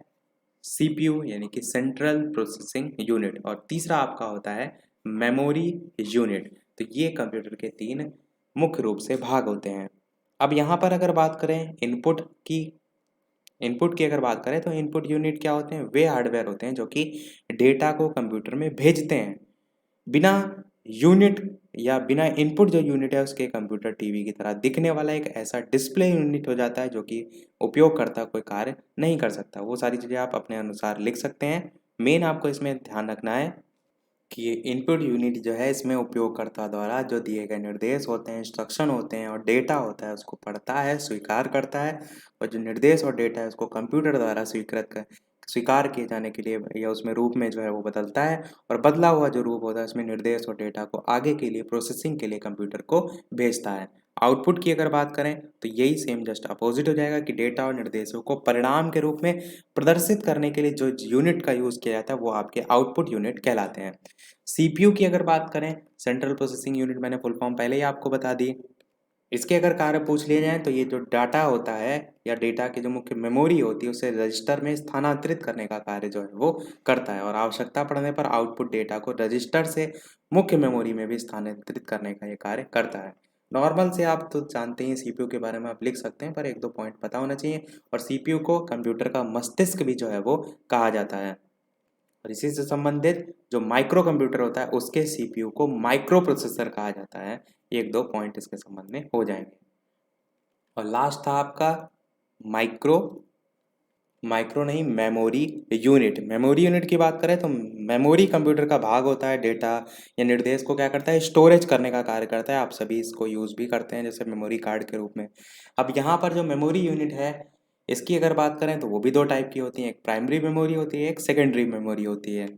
CPU यानी कि सेंट्रल प्रोसेसिंग यूनिट, और तीसरा आपका होता है मेमोरी यूनिट। तो ये कंप्यूटर के तीन मुख्य रूप से भाग होते हैं। अब यहाँ पर अगर बात करें इनपुट की अगर बात करें तो इनपुट यूनिट क्या होते हैं, वे हार्डवेयर होते हैं जो कि डेटा को कंप्यूटर में भेजते हैं। बिना यूनिट या बिना इनपुट जो यूनिट है उसके कंप्यूटर टीवी की तरह दिखने वाला एक ऐसा डिस्प्ले यूनिट हो जाता है जो कि उपयोगकर्ता कोई कार्य नहीं कर सकता। वो सारी चीज़ें आप अपने अनुसार लिख सकते हैं। मेन आपको इसमें ध्यान रखना है कि ये इनपुट यूनिट जो है इसमें उपयोगकर्ता द्वारा जो दिए गए निर्देश होते हैं, इंस्ट्रक्शन होते हैं और डेटा होता है उसको पढ़ता है, स्वीकार करता है, और जो निर्देश और डेटा है उसको कंप्यूटर द्वारा स्वीकार किए जाने के लिए या उसमें रूप में जो है वो बदलता है, और बदला हुआ जो रूप होता है उसमें निर्देश और डेटा को आगे के लिए प्रोसेसिंग के लिए कंप्यूटर को भेजता है। आउटपुट की अगर बात करें तो यही सेम जस्ट अपोजिट हो जाएगा कि डेटा और निर्देशों को परिणाम के रूप में प्रदर्शित करने के लिए जो यूनिट का यूज़ किया जाता है वो आपके आउटपुट यूनिट कहलाते हैं। CPU की अगर बात करें, सेंट्रल प्रोसेसिंग यूनिट, मैंने फुल फॉर्म पहले ही आपको बता दी। इसके अगर कार्य पूछ लिए जाएँ तो ये जो डाटा होता है या डेटा की जो मुख्य मेमोरी होती है उसे रजिस्टर में स्थानांतरित करने का कार्य जो है वो करता है, और आवश्यकता पड़ने पर आउटपुट डेटा को रजिस्टर से मुख्य मेमोरी में भी स्थानांतरित करने का ये कार्य करता है। नॉर्मल से आप तो जानते ही CPU के बारे में आप लिख सकते हैं, पर एक दो पॉइंट पता होना चाहिए। और CPU को कंप्यूटर का मस्तिष्क भी जो है वो कहा जाता है। और इसी से संबंधित जो माइक्रो कंप्यूटर होता है उसके CPU को माइक्रो प्रोसेसर कहा जाता है। एक दो पॉइंट इसके संबंध में हो जाएंगे। और लास्ट था आपका माइक्रो माइक्रो नहीं मेमोरी यूनिट। मेमोरी यूनिट की बात करें तो मेमोरी कंप्यूटर का भाग होता है, डेटा या निर्देश को क्या करता है, स्टोरेज करने का कार्य करता है। आप सभी इसको यूज़ भी करते हैं जैसे मेमोरी कार्ड के रूप में। अब यहाँ पर जो मेमोरी यूनिट है इसकी अगर बात करें तो वो भी दो टाइप की होती है, एक प्राइमरी मेमोरी होती है, एक सेकेंडरी मेमोरी होती है।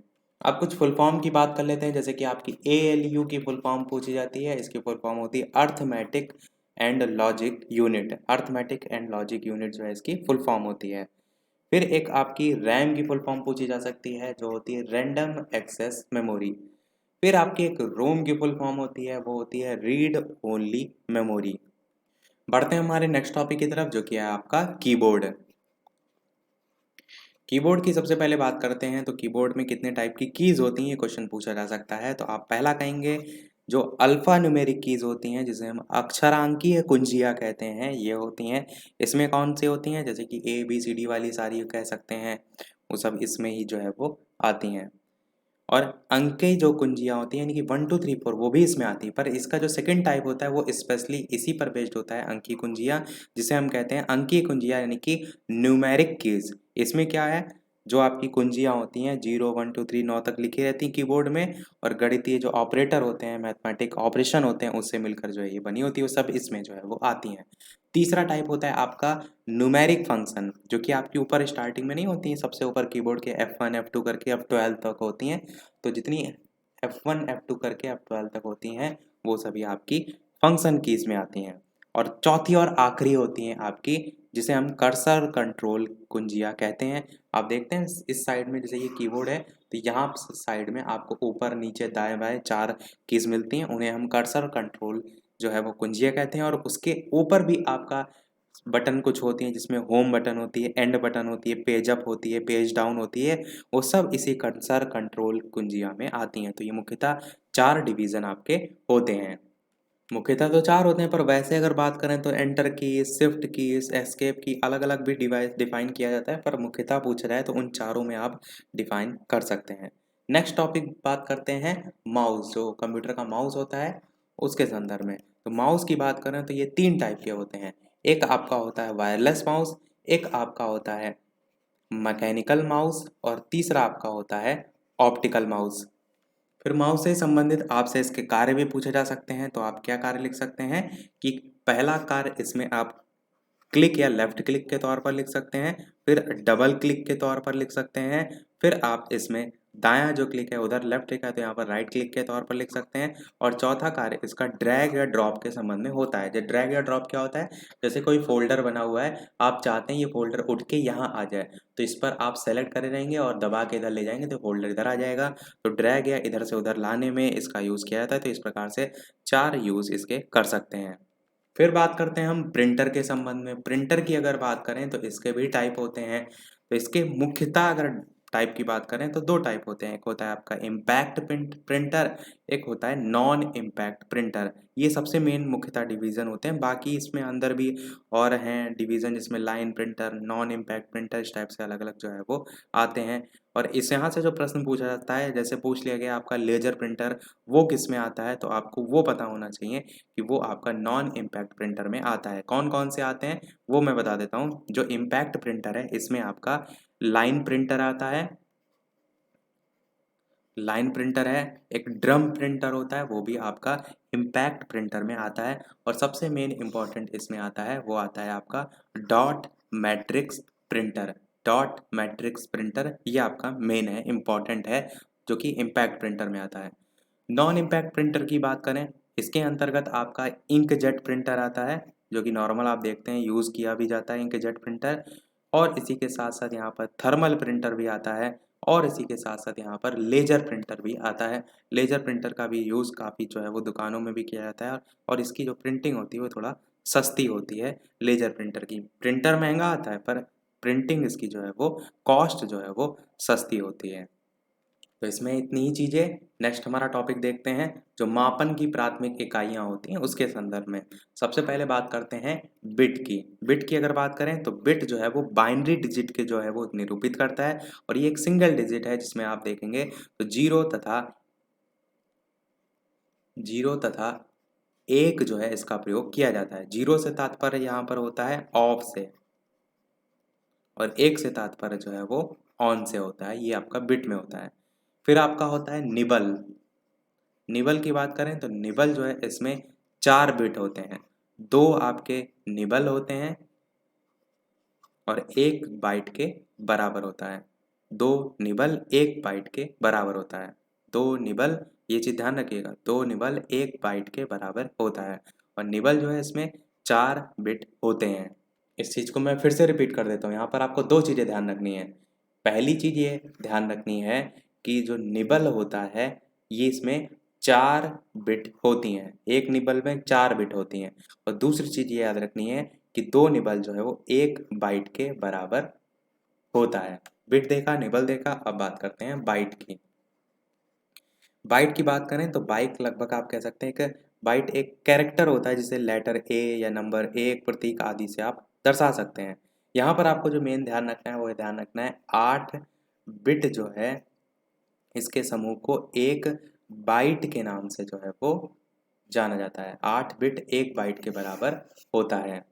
अब कुछ फुल फॉर्म की बात कर लेते हैं, जैसे कि आपकी ALU की फुल फॉर्म पूछी जाती है। इसकी फुल फॉर्म होती है arithmetic and logic unit. Arithmetic and logic unit जो है इसकी फुल फॉर्म होती है। फिर एक आपकी रैम की फुल फॉर्म पूछी जा सकती है जो होती है रैंडम एक्सेस मेमोरी। फिर आपकी एक रोम की फुल फॉर्म होती है, वो होती है रीड ओनली मेमोरी। बढ़ते हैं हमारे नेक्स्ट टॉपिक की तरफ जो कि है आपका कीबोर्ड। कीबोर्ड की सबसे पहले बात करते हैं तो कीबोर्ड में कितने टाइप की कीज़ होती हैं, ये क्वेश्चन पूछा जा सकता है। तो आप पहला कहेंगे जो अल्फ़ा न्यूमेरिक कीज़ होती हैं जिसे हम अक्षरांकीय कुंजियाँ कहते हैं, ये होती हैं। इसमें कौन सी होती हैं, जैसे कि ABCD वाली सारी कह सकते हैं, वो सब इसमें ही जो है वो आती हैं। और अंक की जो कुंजियाँ होती हैं यानी कि 1 2 3 4 वो भी इसमें आती है, पर इसका जो सेकंड टाइप होता है वो स्पेशली इसी पर बेस्ड होता है, अंक की कुंजियाँ, जिसे हम कहते हैं अंक की कुंजियाँ यानी कि न्यूमेरिक कीज़। इसमें क्या है, जो आपकी कुंजियाँ होती हैं 0 1 2 3 9 तक लिखी रहती हैं कीबोर्ड में, और गणितीय जो ऑपरेटर होते हैं, मैथमेटिक ऑपरेशन होते हैं, उससे मिलकर जो है ये बनी होती है, वो सब इसमें जो है वो आती हैं। तीसरा टाइप होता है आपका न्यूमेरिक फंक्शन, जो कि आपके ऊपर स्टार्टिंग में नहीं होती हैं, सबसे ऊपर कीबोर्ड के F1 F2 करके F12 तक होती हैं। तो जितनी F1 F2 करके F12 तक होती हैं वो सभी आपकी फंक्शन कीज में आती हैं। और चौथी और आखिरी होती हैं आपकी, जिसे हम कर्सर कंट्रोल कुंजियाँ कहते हैं। आप देखते हैं इस साइड में जैसे ये कीबोर्ड है तो यहाँ साइड में आपको ऊपर नीचे दाएं बाएं 4 कीज मिलती हैं, उन्हें हम कर्सर कंट्रोल जो है वो कुंजियाँ कहते हैं। और उसके ऊपर भी आपका बटन कुछ होती हैं जिसमें होम बटन होती है, एंड बटन होती है, पेज अप होती है, पेज डाउन होती है, वो सब इसी कर्सर कंट्रोल कुंजिया में आती हैं। तो ये मुख्यतः 4 डिवीज़न आपके होते हैं। मुख्यतः तो 4 होते हैं, पर वैसे अगर बात करें तो एंटर की, शिफ्ट की, एस्केप की अलग-अलग भी डिफाइन किया जाता है, पर मुख्यतः पूछ रहा है तो उन चारों में आप डिफाइन कर सकते हैं। नेक्स्ट टॉपिक बात करते हैं माउस, जो कंप्यूटर का माउस होता है उसके संदर्भ में। तो माउस की बात करें तो ये 3 टाइप के होते हैं। एक आपका होता है वायरलेस माउस, एक आपका होता है मैकेनिकल माउस, और तीसरा आपका होता है ऑप्टिकल माउस। फिर माउस से संबंधित आपसे इसके कार्य भी पूछे जा सकते हैं, तो आप क्या कार्य लिख सकते हैं कि पहला कार्य इसमें आप क्लिक या लेफ्ट क्लिक के तौर पर लिख सकते हैं, फिर डबल क्लिक के तौर पर लिख सकते हैं, फिर आप इसमें दायां जो क्लिक है उधर लेफ्ट क्लिक है तो यहाँ पर राइट क्लिक के तौर पर लिख सकते हैं, और चौथा कार्य इसका ड्रैग या ड्रॉप के संबंध में होता है। जो ड्रैग या ड्रॉप क्या होता है, जैसे कोई फोल्डर बना हुआ है, आप चाहते हैं ये फोल्डर उठ के यहाँ आ जाए, तो इस पर आप सेलेक्ट करे रहेंगे और दबा के इधर ले जाएंगे तो फोल्डर इधर आ जाएगा। तो ड्रैग या इधर से उधर लाने में इसका यूज़ किया जाता है। तो इस प्रकार से 4 यूज़ इसके कर सकते हैं। फिर बात करते हैं हम प्रिंटर के संबंध में। प्रिंटर की अगर बात करें तो इसके भी टाइप होते हैं। तो इसके मुख्यतः अगर टाइप की बात करें तो दो टाइप होते हैं, एक होता है आपका इम्पैक्ट प्रिंटर, एक होता है नॉन इम्पैक्ट प्रिंटर। ये सबसे मेन मुख्यतः डिवीज़न होते हैं। बाकी इसमें अंदर भी और हैं डिवीज़न, जिसमें line printer, non impact printer, इस टाइप से अलग अलग जो है वो आते हैं। और इस यहाँ से जो प्रश्न पूछा जाता है, जैसे पूछ लिया गया आपका लेजर प्रिंटर वो किस में आता है, तो आपको वो पता होना चाहिए कि वो आपका नॉन इम्पैक्ट प्रिंटर में आता है। कौन कौन से आते हैं वो मैं बता देता हूँ। जो इम्पैक्ट प्रिंटर है इसमें आपका लाइन प्रिंटर आता है, लाइन प्रिंटर है, एक ड्रम प्रिंटर होता है वो भी आपका इम्पैक्ट प्रिंटर में आता है। और सबसे मेन इम्पॉर्टेंट इसमें आता है वो आता है आपका dot matrix printer. Dot matrix printer ये आपका मेन है, इम्पॉर्टेंट है, जो कि इम्पैक्ट प्रिंटर में आता है। नॉन इम्पैक्ट प्रिंटर की बात करें, इसके अंतर्गत आपका इंकजेट प्रिंटर आता है, जो कि नॉर्मल आप देखते हैं यूज़ किया भी जाता है इंकजेट प्रिंटर। और इसी के साथ साथ यहाँ पर थर्मल प्रिंटर भी आता है, और इसी के साथ साथ यहाँ पर लेजर प्रिंटर भी आता है। लेजर प्रिंटर का भी यूज़ काफ़ी जो है वो दुकानों में भी किया जाता है, और इसकी जो प्रिंटिंग होती है वो थोड़ा सस्ती होती है लेजर प्रिंटर की। प्रिंटर महंगा आता है पर प्रिंटिंग इसकी जो है वो कॉस्ट जो है वो सस्ती होती है। तो इसमें इतनी ही चीज़ें। नेक्स्ट हमारा टॉपिक देखते हैं, जो मापन की प्राथमिक इकाइयाँ होती हैं उसके संदर्भ में। सबसे पहले बात करते हैं बिट की। बिट की अगर बात करें तो बिट जो है वो बाइनरी डिजिट के जो है वो निरूपित करता है, और ये एक सिंगल डिजिट है जिसमें आप देखेंगे तो जीरो तथा एक जो है इसका प्रयोग किया जाता है। जीरो से तात्पर्य यहाँ पर होता है ऑफ से, और एक से तात्पर्य जो है वो ऑन से होता है, ये आपका बिट में होता है। फिर आपका होता है निबल। निबल की बात करें तो निबल जो है इसमें 4 बिट होते हैं। 2 आपके निबल होते हैं और 1 बाइट के बराबर होता है। 2 निबल 1 बाइट के बराबर होता है। 2 निबल, ये चीज़ ध्यान रखिएगा, 2 निबल 1 बाइट के बराबर होता है। और निबल जो है इसमें 4 बिट होते हैं। इस चीज़ को मैं फिर से रिपीट कर देता हूँ, यहाँ पर आपको 2 चीज़ें ध्यान रखनी है। पहली चीज़ ये ध्यान रखनी है कि जो निबल होता है ये इसमें 4 बिट होती हैं। एक निबल में 4 बिट होती हैं। और दूसरी चीज़ ये याद रखनी है कि 2 निबल जो है वो 1 बाइट के बराबर होता है। बिट देखा, निबल देखा, अब बात करते हैं बाइट की। बाइट की बात करें तो बाइट लगभग आप कह सकते हैं कि बाइट एक कैरेक्टर होता है जिसे लेटर ए या नंबर एक प्रतीक आदि से आप दर्शा सकते हैं। यहाँ पर आपको जो मेन ध्यान रखना है वो ध्यान रखना है 8 बिट जो है इसके समूह को एक बाइट के नाम से जो है वो जाना जाता है। 8 बिट 1 बाइट के बराबर होता है।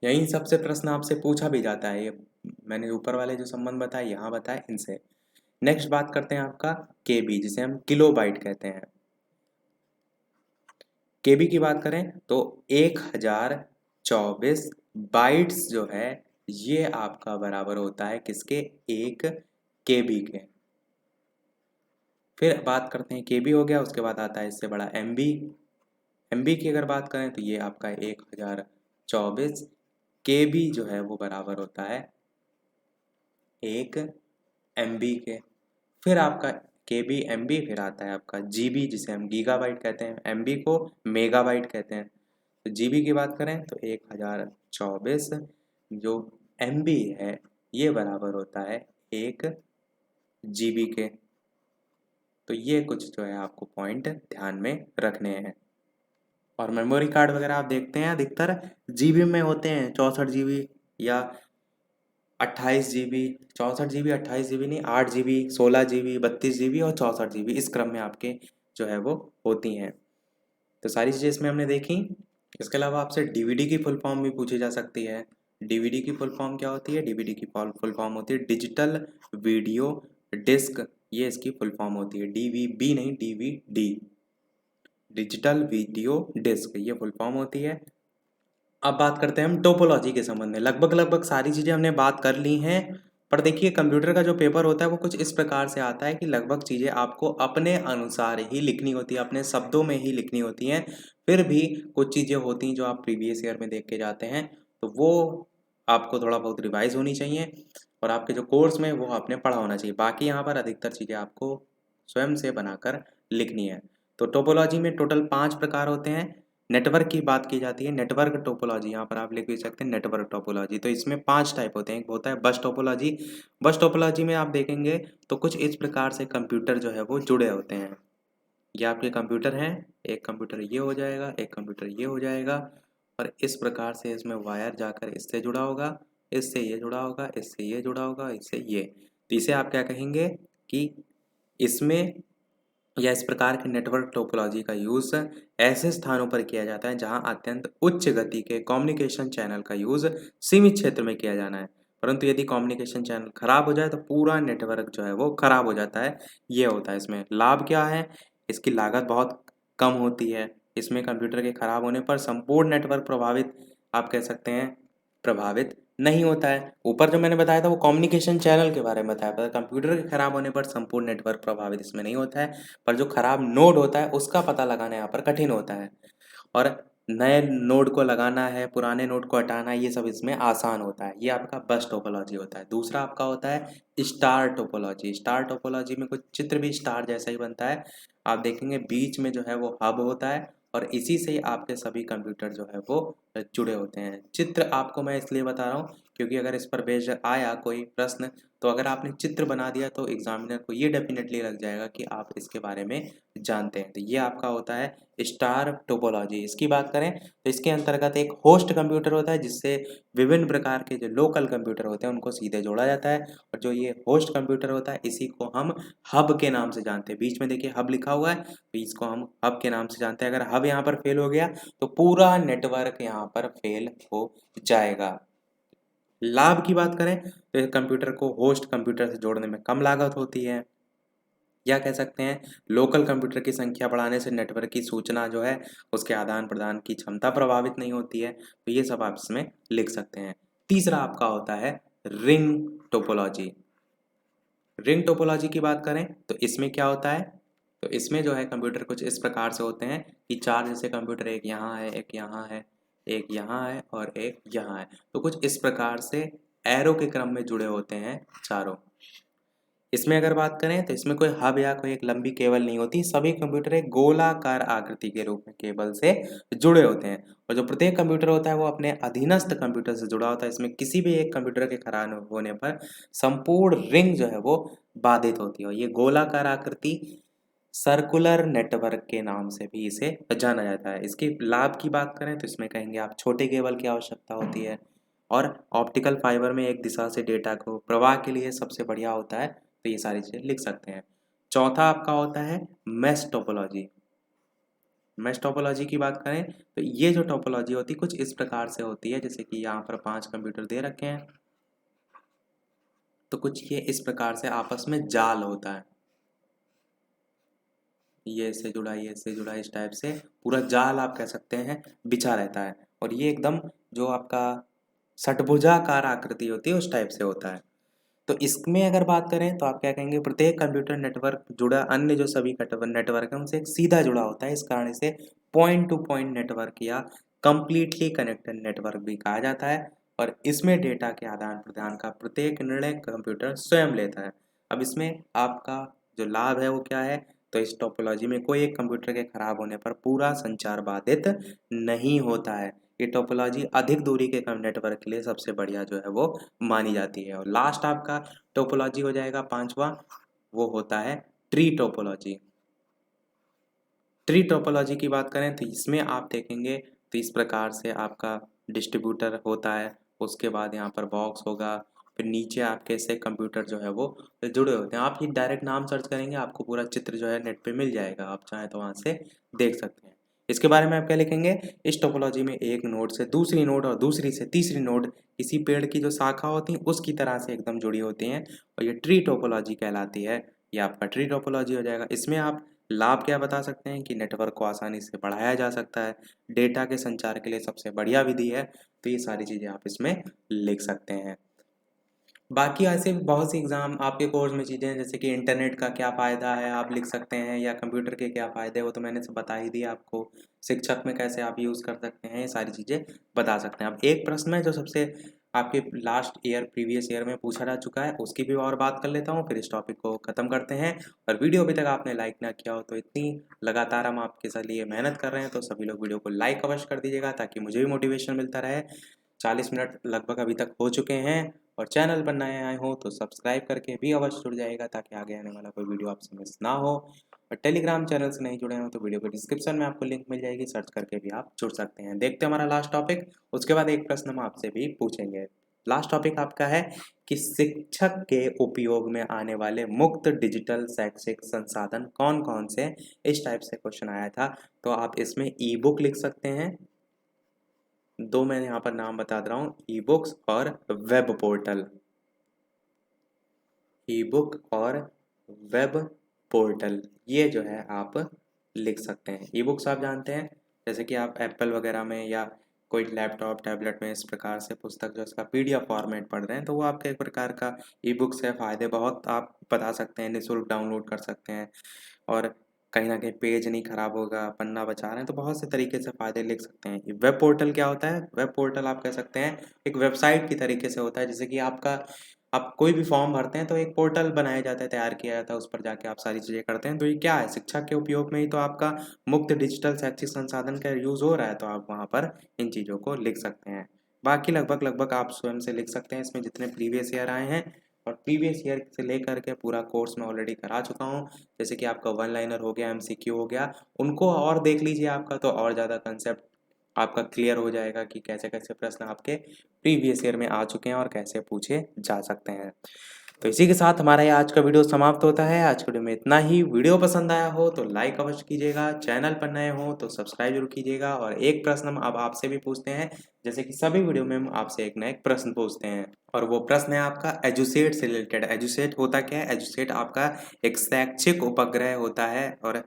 यही सबसे प्रश्न आपसे पूछा भी जाता है। ये मैंने ऊपर वाले जो संबंध बताए यहाँ बताए इनसे। नेक्स्ट बात करते हैं आपका केबी, जिसे हम किलो बाइट कहते हैं। केबी की बात करें तो 1024 बाइट्स जो है ये आपका बराबर होता है किसके, 1 केबी के। फिर बात करते हैं केबी हो गया, उसके बाद आता है इससे बड़ा एमबी। एमबी की अगर बात करें तो ये आपका 1024 केबी जो है वो बराबर होता है 1 एमबी के। फिर आपका केबी एमबी, फिर आता है आपका जीबी जिसे हम गीगाबाइट कहते हैं, एमबी को मेगाबाइट कहते हैं। तो जीबी की बात करें तो 1024 जो एमबी है ये बराबर होता है 1 जीबी के। तो ये कुछ जो है आपको पॉइंट ध्यान में रखने हैं। और मेमोरी कार्ड वगैरह आप देखते हैं अधिकतर जीबी में होते हैं, 64 जीबी या 28 जीबी। 64 जीबी 28 जीबी नहीं, 8 जीबी, 16 जीबी, 32 जीबी और 64 जीबी, इस क्रम में आपके जो है वो होती हैं। तो सारी चीज़ें इसमें हमने देखी। इसके अलावा आपसे डीवीडी की फुल फॉर्म भी पूछी जा सकती है। डीवीडी की फुल फॉर्म क्या होती है? डीवीडी की फुल फॉर्म होती है डिजिटल वीडियो डिस्क, ये इसकी फुल फॉर्म होती है। डीवीबी नहीं, डीवीडी, डिजिटल वीडियो डिस्क, ये फुल फॉर्म होती है। अब बात करते हैं हम टोपोलॉजी के संबंध में। लगभग सारी चीज़ें हमने बात कर ली हैं, पर देखिए कंप्यूटर का जो पेपर होता है वो कुछ इस प्रकार से आता है कि लगभग चीज़ें आपको अपने अनुसार ही लिखनी होती है, अपने शब्दों में ही लिखनी होती हैं। फिर भी कुछ चीज़ें होती हैं जो आप प्रीवियस ईयर में देख के जाते हैं, तो वो आपको थोड़ा बहुत रिवाइज होनी चाहिए, और आपके जो कोर्स में वो आपने पढ़ा होना चाहिए। बाकी यहाँ पर अधिकतर चीज़ें आपको स्वयं से बनाकर लिखनी है। तो टोपोलॉजी में टोटल 5 प्रकार होते हैं। नेटवर्क की बात की जाती है, नेटवर्क टोपोलॉजी, यहाँ पर आप लिख भी सकते हैं नेटवर्क टोपोलॉजी। तो इसमें 5 टाइप होते हैं। एक होता है बस टोपोलॉजी। बस टोपोलॉजी में आप देखेंगे तो कुछ इस प्रकार से कंप्यूटर जो है वो जुड़े होते हैं। ये आपके कंप्यूटर हैं, एक कंप्यूटर ये हो जाएगा, एक कंप्यूटर ये हो जाएगा, और इस प्रकार से इसमें वायर जाकर इससे जुड़ा होगा, इससे ये जुड़ा होगा, इससे ये जुड़ा होगा, इससे ये। तो इसे आप क्या कहेंगे कि इसमें या इस प्रकार के नेटवर्क टोपोलॉजी का यूज़ ऐसे स्थानों पर किया जाता है जहां अत्यंत उच्च गति के कम्युनिकेशन चैनल का यूज़ सीमित क्षेत्र में किया जाना है। परंतु यदि कम्युनिकेशन चैनल खराब हो जाए तो पूरा नेटवर्क जो है वो खराब हो जाता है। ये होता है इसमें। लाभ क्या है? इसकी लागत बहुत कम होती है। इसमें कंप्यूटर के खराब होने पर संपूर्ण नेटवर्क प्रभावित, आप कह सकते हैं, प्रभावित नहीं होता है। ऊपर जो मैंने बताया था वो कम्युनिकेशन चैनल के बारे में बताया था। कंप्यूटर के खराब होने पर संपूर्ण नेटवर्क प्रभावित इसमें नहीं होता है, पर जो खराब नोड होता है उसका पता लगाना यहाँ पर कठिन होता है, और नए नोड को लगाना है, पुराने नोड को हटाना है, ये सब इसमें आसान होता है। ये आपका बस टोपोलॉजी होता है। दूसरा आपका होता है स्टार टोपोलॉजी। स्टार टोपोलॉजी में कुछ चित्र भी स्टार जैसा ही बनता है। आप देखेंगे बीच में जो है वो हब होता है, और इसी से ही आपके सभी कंप्यूटर जो है वो जुड़े होते हैं। चित्र आपको मैं इसलिए बता रहा हूँ क्योंकि अगर इस पर बेस्ड आया कोई प्रश्न, तो अगर आपने चित्र बना दिया तो एग्जामिनर को ये डेफिनेटली लग जाएगा कि आप इसके बारे में जानते हैं। तो ये आपका होता है स्टार टोपोलॉजी। इसकी बात करें तो इसके अंतर्गत एक होस्ट कंप्यूटर होता है जिससे विभिन्न प्रकार के जो लोकल कंप्यूटर होते हैं उनको सीधे जोड़ा जाता है, और जो ये होस्ट कंप्यूटर होता है इसी को हम हब के नाम से जानते हैं। बीच में देखिए हब लिखा हुआ है, तो इसको हम हब के नाम से जानते हैं। अगर हब यहाँ पर फेल हो गया तो पूरा नेटवर्क यहाँ पर फेल हो जाएगा। लाभ की बात करें तो कंप्यूटर को होस्ट कंप्यूटर से जोड़ने में कम लागत होती है, या कह सकते हैं लोकल कंप्यूटर की संख्या बढ़ाने से नेटवर्क की सूचना जो है उसके आदान प्रदान की क्षमता प्रभावित नहीं होती है। तो ये सब आप इसमें लिख सकते हैं। तीसरा आपका होता है रिंग टोपोलॉजी। रिंग टोपोलॉजी की बात करें तो इसमें क्या होता है, तो इसमें जो है कंप्यूटर कुछ इस प्रकार से होते हैं कि चार जैसे कंप्यूटर, एक यहाँ है, एक यहाँ है, एक यहाँ है और एक यहाँ है। तो कुछ इस प्रकार से एरो के क्रम में जुड़े होते हैं चारों। इसमें अगर बात करें तो इसमें कोई हब या कोई एक लंबी केबल नहीं होती। सभी कंप्यूटर एक गोलाकार आकृति के रूप में केबल से जुड़े होते हैं, और जो प्रत्येक कंप्यूटर होता है वो अपने अधीनस्थ कंप्यूटर से जुड़ा होता है। इसमें किसी भी एक कंप्यूटर के खराब होने पर संपूर्ण रिंग जो है वो बाधित होती है, और ये गोलाकार आकृति सर्कुलर नेटवर्क के नाम से भी इसे जाना जाता है। इसके लाभ की बात करें तो इसमें कहेंगे आप छोटे केबल की आवश्यकता होती है, और ऑप्टिकल फाइबर में एक दिशा से डेटा को प्रवाह के लिए सबसे बढ़िया होता है। तो ये सारी चीज़ें लिख सकते हैं। चौथा आपका होता है मैश टोपोलॉजी। मैश टोपोलॉजी की बात करें तो ये जो टोपोलॉजी होती है कुछ इस प्रकार से होती है, जैसे कि यहाँ पर 5 कंप्यूटर दे रखे हैं, तो कुछ ये इस प्रकार से आपस में जाल होता है। ये इससे जुड़ा, ये इससे जुड़ा, इस टाइप से पूरा जाल आप कह सकते हैं बिछा रहता है, और ये एकदम जो आपका षटभुजाकार आकृति होती है उस टाइप से होता है। तो इसमें अगर बात करें तो आप क्या कहेंगे, प्रत्येक कंप्यूटर नेटवर्क जुड़ा अन्य जो सभी नेटवर्क है उनसे एक सीधा जुड़ा होता है। इस कारण इसे पॉइंट टू पॉइंट नेटवर्क या कंप्लीटली कनेक्टेड नेटवर्क भी कहा जाता है, और इसमें डेटा के आदान प्रदान का प्रत्येक निर्णय कंप्यूटर स्वयं लेता है। अब इसमें आपका जो लाभ है वो क्या है, तो इस टोपोलॉजी में कोई एक कंप्यूटर के खराब होने पर पूरा संचार बाधित नहीं होता है। ये टोपोलॉजी अधिक दूरी के कम नेटवर्क के लिए सबसे बढ़िया जो है वो मानी जाती है। और लास्ट आपका टोपोलॉजी हो जाएगा पांचवा, वो होता है ट्री टोपोलॉजी। ट्री टोपोलॉजी की बात करें तो इसमें आप देखेंगे तो इस प्रकार से आपका डिस्ट्रीब्यूटर होता है, उसके बाद यहाँ पर बॉक्स होगा, फिर नीचे आपके से कंप्यूटर जो है वो जुड़े होते हैं। आप ये डायरेक्ट नाम सर्च करेंगे आपको पूरा चित्र जो है नेट पे मिल जाएगा, आप चाहें तो वहाँ से देख सकते हैं। इसके बारे में आप क्या लिखेंगे, इस टोपोलॉजी में एक नोड से दूसरी नोड और दूसरी से तीसरी नोड किसी पेड़ की जो शाखा होती है उसकी तरह से एकदम जुड़ी होती हैं, और ये ट्री टोपोलॉजी कहलाती है। ये आपका ट्री टोपोलॉजी हो जाएगा। इसमें आप लाभ क्या बता सकते हैं कि नेटवर्क को आसानी से बढ़ाया जा सकता है, डेटा के संचार के लिए सबसे बढ़िया विधि है। तो ये सारी चीज़ें आप इसमें लिख सकते हैं। बाकी ऐसे बहुत सी एग्ज़ाम आपके कोर्स में चीज़ें हैं, जैसे कि इंटरनेट का क्या फ़ायदा है आप लिख सकते हैं, या कंप्यूटर के क्या फ़ायदे हैं वो तो मैंने सब बता ही दिया आपको। शिक्षक में कैसे आप यूज़ कर सकते हैं, ये सारी चीज़ें बता सकते हैं। अब एक प्रश्न है जो सबसे आपके लास्ट ईयर प्रीवियस ईयर में पूछा जा चुका है, उसकी भी और बात कर लेता हूँ, फिर इस टॉपिक को ख़त्म करते हैं। और वीडियो अभी तक आपने लाइक ना किया हो तो इतनी लगातार हम आपके साथ लिए मेहनत कर रहे हैं, तो सभी लोग वीडियो को लाइक अवश्य कर दीजिएगा ताकि मुझे भी मोटिवेशन मिलता रहे। 40 मिनट लगभग अभी तक हो चुके हैं, और चैनल पर नए आए हो तो सब्सक्राइब करके भी अवश्य जुड़ जाएगा ताकि आगे आने वाला कोई वीडियो आपसे मिस ना हो। और टेलीग्राम चैनल से नहीं जुड़े हो तो वीडियो के डिस्क्रिप्शन में आपको लिंक मिल जाएगी, सर्च करके भी आप जुड़ सकते हैं। देखते हैं हमारा लास्ट टॉपिक, उसके बाद एक प्रश्न हम आपसे भी पूछेंगे। लास्ट टॉपिक आपका है कि शिक्षक के उपयोग में आने वाले मुक्त डिजिटल शैक्षिक संसाधन कौन कौन से, इस टाइप से क्वेश्चन आया था। तो आप इसमें ई बुक लिख सकते हैं, दो मैं यहाँ पर नाम बता दे रहा हूँ, ई बुक्स और वेब पोर्टल। ई बुक और वेब पोर्टल, ये जो है आप लिख सकते हैं। ई बुक्स आप जानते हैं, जैसे कि आप एप्पल वगैरह में या कोई लैपटॉप टैबलेट में इस प्रकार से पुस्तक जो इसका पीडीएफ फॉर्मेट पढ़ रहे हैं, तो वो आपके एक प्रकार का ई बुक्स है। फ़ायदे बहुत आप बता सकते हैं, निःशुल्क डाउनलोड कर सकते हैं, और कहीं न कहीं पेज नहीं खराब होगा, पन्ना बचा रहे हैं, तो बहुत से तरीके से फ़ायदे लिख सकते हैं। वेब पोर्टल क्या होता है? वेब पोर्टल आप कह सकते हैं एक वेबसाइट की तरीके से होता है, जैसे कि आप कोई भी फॉर्म भरते हैं तो एक पोर्टल बनाया जाता है, तैयार किया जाता है, उस पर जाके आप सारी चीज़ें करते हैं। तो ये क्या है? शिक्षा के उपयोग में ही तो आपका मुफ्त डिजिटल शैक्षिक संसाधन का यूज़ हो रहा है, तो आप वहाँ पर इन चीज़ों को लिख सकते हैं। बाकी लगभग आप स्वयं से लिख सकते हैं इसमें जितने प्रीवियस ईयर आए हैं, और प्रीवियस ईयर से लेकर के पूरा कोर्स मैं ऑलरेडी करा चुका हूँ। जैसे कि आपका वन लाइनर हो गया, एमसीक्यू हो गया, उनको और देख लीजिए आपका, तो और ज़्यादा कंसेप्ट आपका क्लियर हो जाएगा कि कैसे-कैसे प्रश्न आपके प्रीवियस ईयर में आ चुके हैं और कैसे पूछे जा सकते हैं। तो इसी के साथ हमारा ये आज का वीडियो समाप्त होता है। आज के वीडियो में इतना ही। वीडियो पसंद आया हो तो लाइक अवश्य कीजिएगा, चैनल पर नए हो तो सब्सक्राइब जरूर कीजिएगा। और एक प्रश्न हम अब आपसे भी पूछते हैं, जैसे कि सभी वीडियो में हम आपसे एक ना एक प्रश्न पूछते हैं, और वो प्रश्न है आपका एजुसेट से रिलेटेड। एजुसेट होता क्या है? एजुसेट आपका एक शैक्षिक उपग्रह होता है, और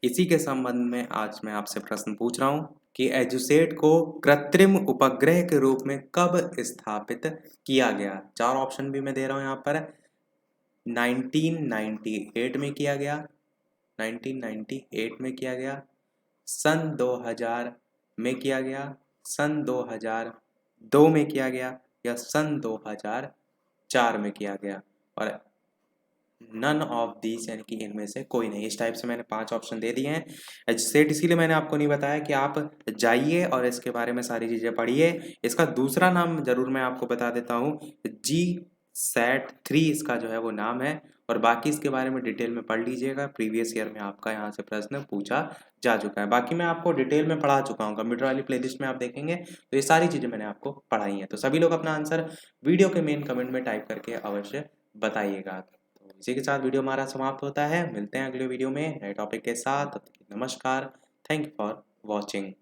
इसी के संबंध में आज मैं आपसे प्रश्न पूछ रहा हूँ कि एजुसेट को कृत्रिम उपग्रह के रूप में कब स्थापित किया गया। चार ऑप्शन भी मैं दे रहा हूँ यहाँ पर। 1998 में किया गया, 1998 में किया गया, सन 2000 में किया गया, सन 2002 में किया गया, या सन 2004 में किया गया, और नन ऑफ दीज, यानी कि इनमें से कोई नहीं। इस टाइप से मैंने 5 ऑप्शन दे दिए हैं। एजसेट इसीलिए मैंने आपको नहीं बताया कि आप जाइए और इसके बारे में सारी चीज़ें पढ़िए। इसका दूसरा नाम ज़रूर मैं आपको बता देता हूँ, GSAT-3 इसका जो है वो नाम है, और बाकी इसके बारे में डिटेल में पढ़ लीजिएगा। प्रीवियस ईयर में आपका यहाँ से प्रश्न पूछा जा चुका है। बाकी मैं आपको डिटेल में पढ़ा चुका हूँ, कंप्यूटर वाली प्लेलिस्ट में आप देखेंगे तो ये सारी चीज़ें मैंने आपको पढ़ाई हैं। तो सभी लोग अपना आंसर वीडियो के मेन कमेंट में टाइप करके अवश्य बताइएगा। तो इसी के साथ वीडियो हमारा समाप्त होता है। मिलते हैं अगले वीडियो में नए टॉपिक के साथ। तब तक के लिए नमस्कार। Thank you for watching.